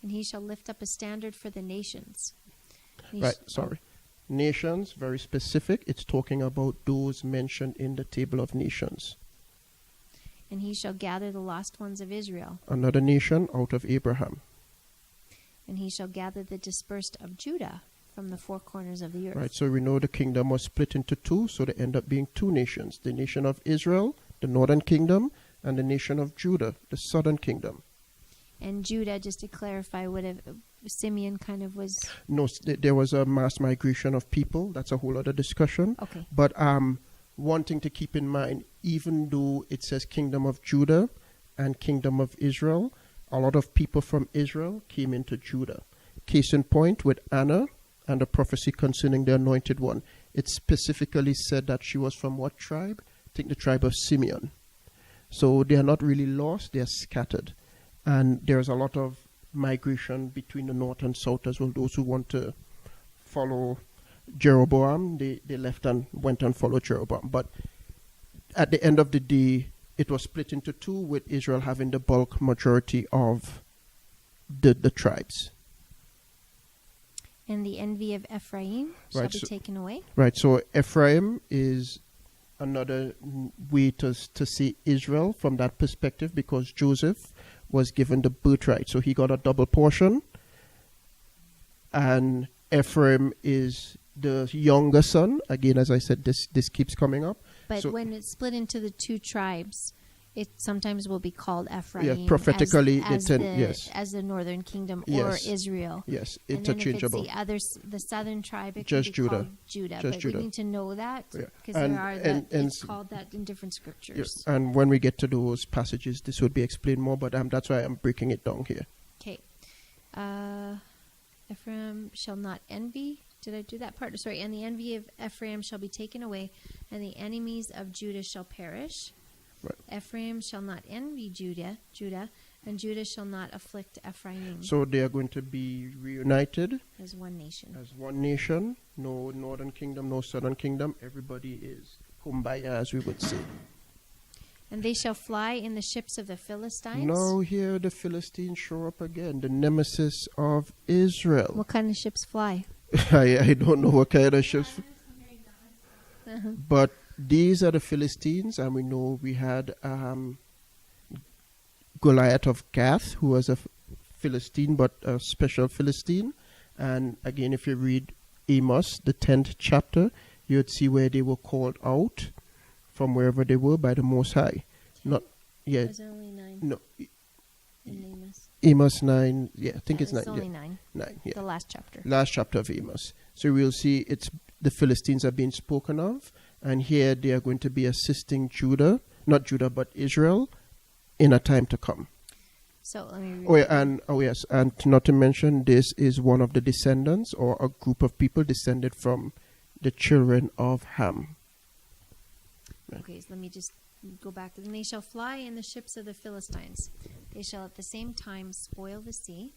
And he shall lift up a standard for the nations. Nations, very specific. It's talking about those mentioned in the Table of Nations. And he shall gather the lost ones of Israel. Another nation out of Abraham. And he shall gather the dispersed of Judah from the four corners of the earth. Right, so we know the kingdom was split into two, so they end up being two nations. The nation of Israel, the northern kingdom, and the nation of Judah, the southern kingdom. And Judah, just to clarify, would have Simeon kind of was... No, there was a mass migration of people. That's a whole other discussion. Okay. But one thing to keep in mind, even though it says kingdom of Judah and kingdom of Israel, a lot of people from Israel came into Judah. Case in point with Anna and the prophecy concerning the anointed one. It specifically said that she was from what tribe? I think the tribe of Simeon. So they are not really lost, they are scattered. And there's a lot of migration between the north and south as well. Those who want to follow Jeroboam, they left and went and followed Jeroboam. But at the end of the day, it was split into two, with Israel having the bulk majority of the tribes. And the envy of Ephraim shall be taken away. Right, so Ephraim is another way to see Israel from that perspective, because Joseph was given the birthright. So he got a double portion. And Ephraim is the younger son. Again, as I said, this keeps coming up. But when it's split into the two tribes, it sometimes will be called Ephraim. Yeah, prophetically, as the northern kingdom, or yes. Israel. Yes, If interchangeable. it's the southern tribe, it just could be Judah. called Judah. Just but Judah. we need to know that, because it's called that in different scriptures. Yes. And when we get to those passages, this would be explained more, but that's why I'm breaking it down here. Okay. Ephraim shall not envy. Did I do that part? Sorry. And the envy of Ephraim shall be taken away, and the enemies of Judah shall perish. Right. Ephraim shall not envy Judah, and Judah shall not afflict Ephraim. So they are going to be reunited as one nation. As one nation. No northern kingdom, no southern kingdom. Everybody is kumbaya, as we would say. And they shall fly in the ships of the Philistines. Now here the Philistines show up again, the nemesis of Israel. What kind of ships fly? I don't know what kind of ships. But these are the Philistines, and we know we had Goliath of Gath, who was a Philistine, but a special Philistine. And again, if you read Amos, the 10th chapter, you'd see where they were called out from wherever they were by the Most High. Yeah, Was there only 9 no, in Amos? Amos 9. Yeah, I think it's 9. It's only Yeah, 9. 9. Yeah, The last chapter. last chapter of Amos. So we'll see it's the Philistines are being spoken of, and here they are going to be assisting Judah, not Judah, but Israel, in a time to come. So let me read. Oh, yeah, yes, and not to mention, this is one of the descendants or a group of people descended from the children of Ham. Okay, so let me just go back. And they shall fly in the ships of the Philistines. They shall at the same time spoil the sea,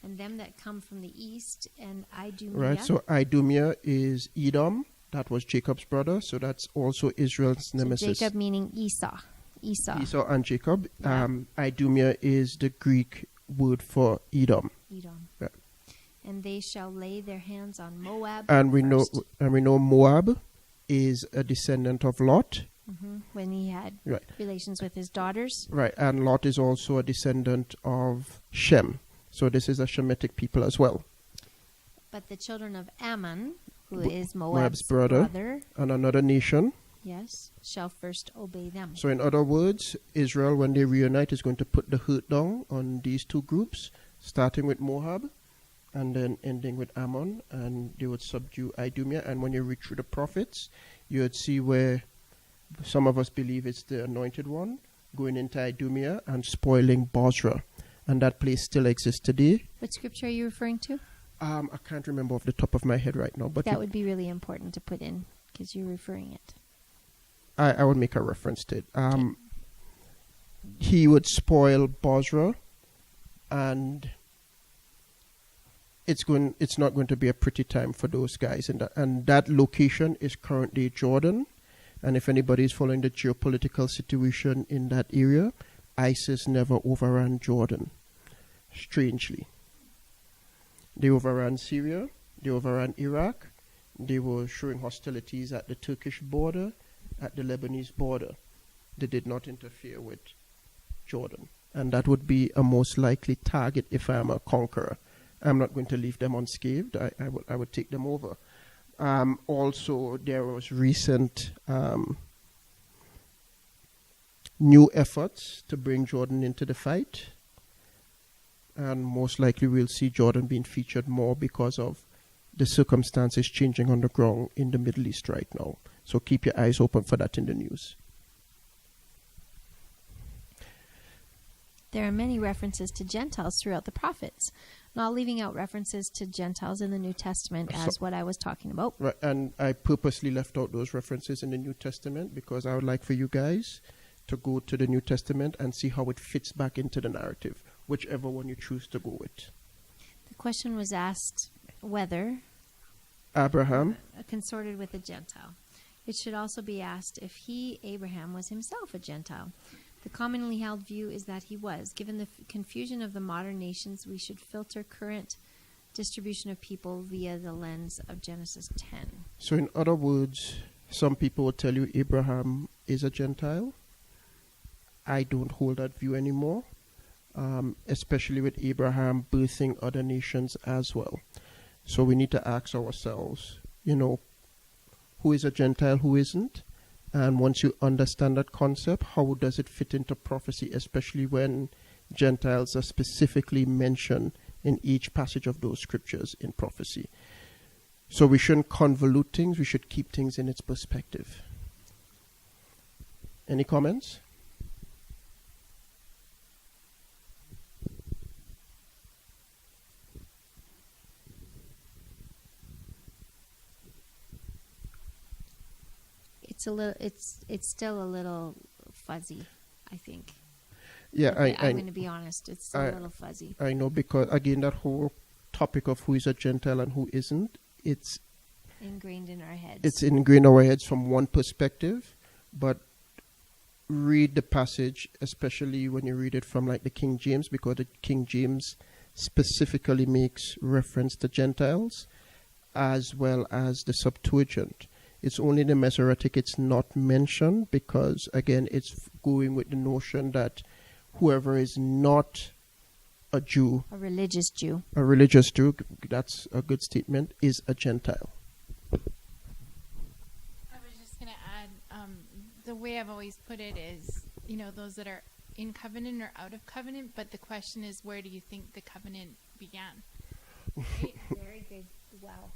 and them that come from the east, and Idumea. Right, so Idumea is Edom. That was Jacob's brother, so that's also Israel's So nemesis. Jacob meaning Esau. Esau and Jacob. Yeah. Idumea is the Greek word for Edom. Edom. Yeah. And they shall lay their hands on Moab. And we first. know Moab is a descendant of Lot. When he had Right. relations with his daughters. Right, and Lot is also a descendant of Shem. So this is a Shemitic people as well. But the children of Ammon, who Bo- is Moab's Moab's brother. And another nation. yes, shall first obey them. So in other words, Israel, when they reunite, is going to put the hurt down on these two groups, starting with Moab and then ending with Ammon, and they would subdue Idumea. And when you read through the prophets, you would see where some of us believe it's the anointed one going into Idumea and spoiling Bozrah. And that place still exists today. What scripture are you referring to? I can't remember off the top of my head right now, but That would be really important to put in because you're referring it. I would make a reference to it. He would spoil Bozrah, and it's not going to be a pretty time for those guys. And that location is currently Jordan. And if anybody is following the geopolitical situation in that area, ISIS never overran Jordan, strangely. They overran Syria, they overran Iraq, they were showing hostilities at the Turkish border, at the Lebanese border. They did not interfere with Jordan. And that would be a most likely target if I am a conqueror. I'm not going to leave them unscathed. I would take them over. Also, there was recent new efforts to bring Jordan into the fight. And most likely we'll see Jordan being featured more because of the circumstances changing on the ground in the Middle East right now. So keep your eyes open for that in the news. There are many references to Gentiles throughout the prophets, not leaving out references to Gentiles in the New Testament as what I was talking about. Right, and I purposely left out those references in the New Testament because I would like for you guys to go to the New Testament and see how it fits back into the narrative, whichever one you choose to go with. The question was asked whether Abraham consorted with a Gentile. It should also be asked if he, Abraham, was himself a Gentile. The commonly held view is that he was. Given the confusion of the modern nations, we should filter current distribution of people via the lens of Genesis 10. So in other words, some people will tell you Abraham is a Gentile. I don't hold that view anymore, especially with Abraham birthing other nations as well. So we need to ask ourselves, who is a Gentile, who isn't? And once you understand that concept, how does it fit into prophecy, especially when Gentiles are specifically mentioned in each passage of those scriptures in prophecy? So we shouldn't convolute things, we should keep things in its perspective. Any comments? It's still a little fuzzy, I think. Yeah, I'm going to be honest. It's still a little fuzzy. I know, because again, that whole topic of who is a Gentile and who isn't, it's ingrained in our heads. It's ingrained in our heads from one perspective, but read the passage, especially when you read it from like the King James, because the King James specifically makes reference to Gentiles, as well as the Septuagint. It's only the Masoretic it's not mentioned because, again, it's going with the notion that whoever is not a Jew, a religious Jew, that's a good statement, is a Gentile. I was just going to add, the way I've always put it is, those that are in covenant or out of covenant, but the question is, where do you think the covenant began? Right? Very good. Wow.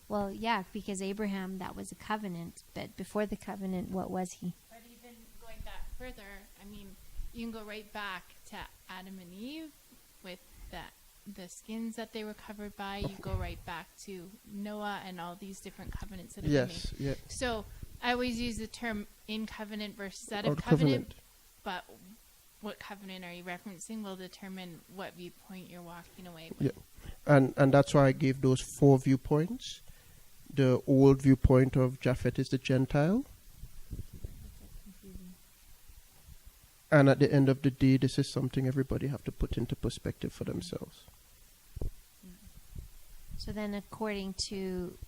Well, yeah, because Abraham, that was a covenant, but before the covenant, what was he? But even going back further, I mean, you can go right back to Adam and Eve with the skins that they were covered by. You go right back to Noah and all these different covenants that have been made. Yes, yeah. So I always use the term in covenant versus out Out of of covenant, but what covenant are you referencing will determine what viewpoint you're walking away with. Yeah. And that's why I gave those 4 viewpoints. The old viewpoint of Japheth is the Gentile. And at the end of the day, this is something everybody have to put into perspective for themselves. So then according to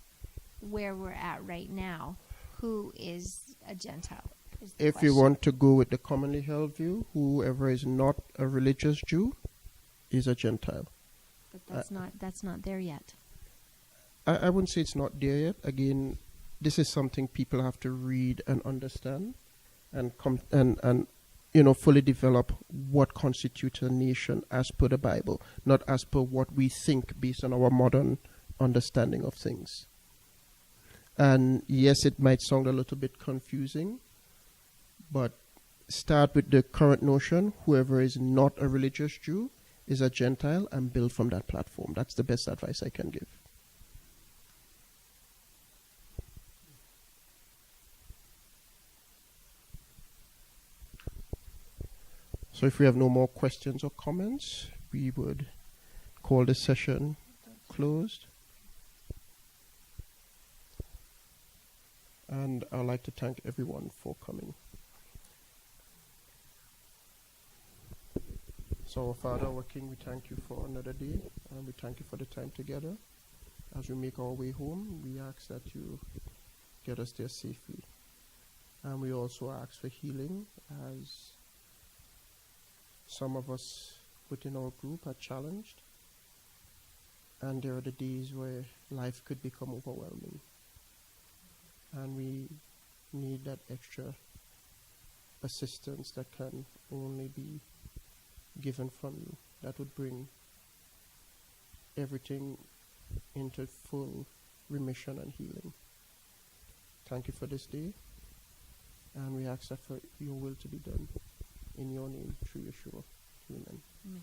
where we're at right now, who is a Gentile? Is the If you question. want to go with the commonly held view, whoever is not a religious Jew is a Gentile. But that's not there yet. I wouldn't say it's not there yet. Again, this is something people have to read and understand and fully develop what constitutes a nation as per the Bible, not as per what we think based on our modern understanding of things. And yes, it might sound a little bit confusing, but start with the current notion: whoever is not a religious Jew is a Gentile, and build from that platform. That's the best advice I can give. So if we have no more questions or comments, we would call the session closed. And I'd like to thank everyone for coming. So, our Father, our King, we thank you for another day, and we thank you for the time together. As we make our way home, we ask that you get us there safely. And we also ask for healing, as some of us within our group are challenged. And there are the days where life could become overwhelming. And we need that extra assistance that can only be given from you. That would bring everything into full remission and healing. Thank you for this day. And we ask that for your will to be done. In your name, through Yeshua. Amen. Amen.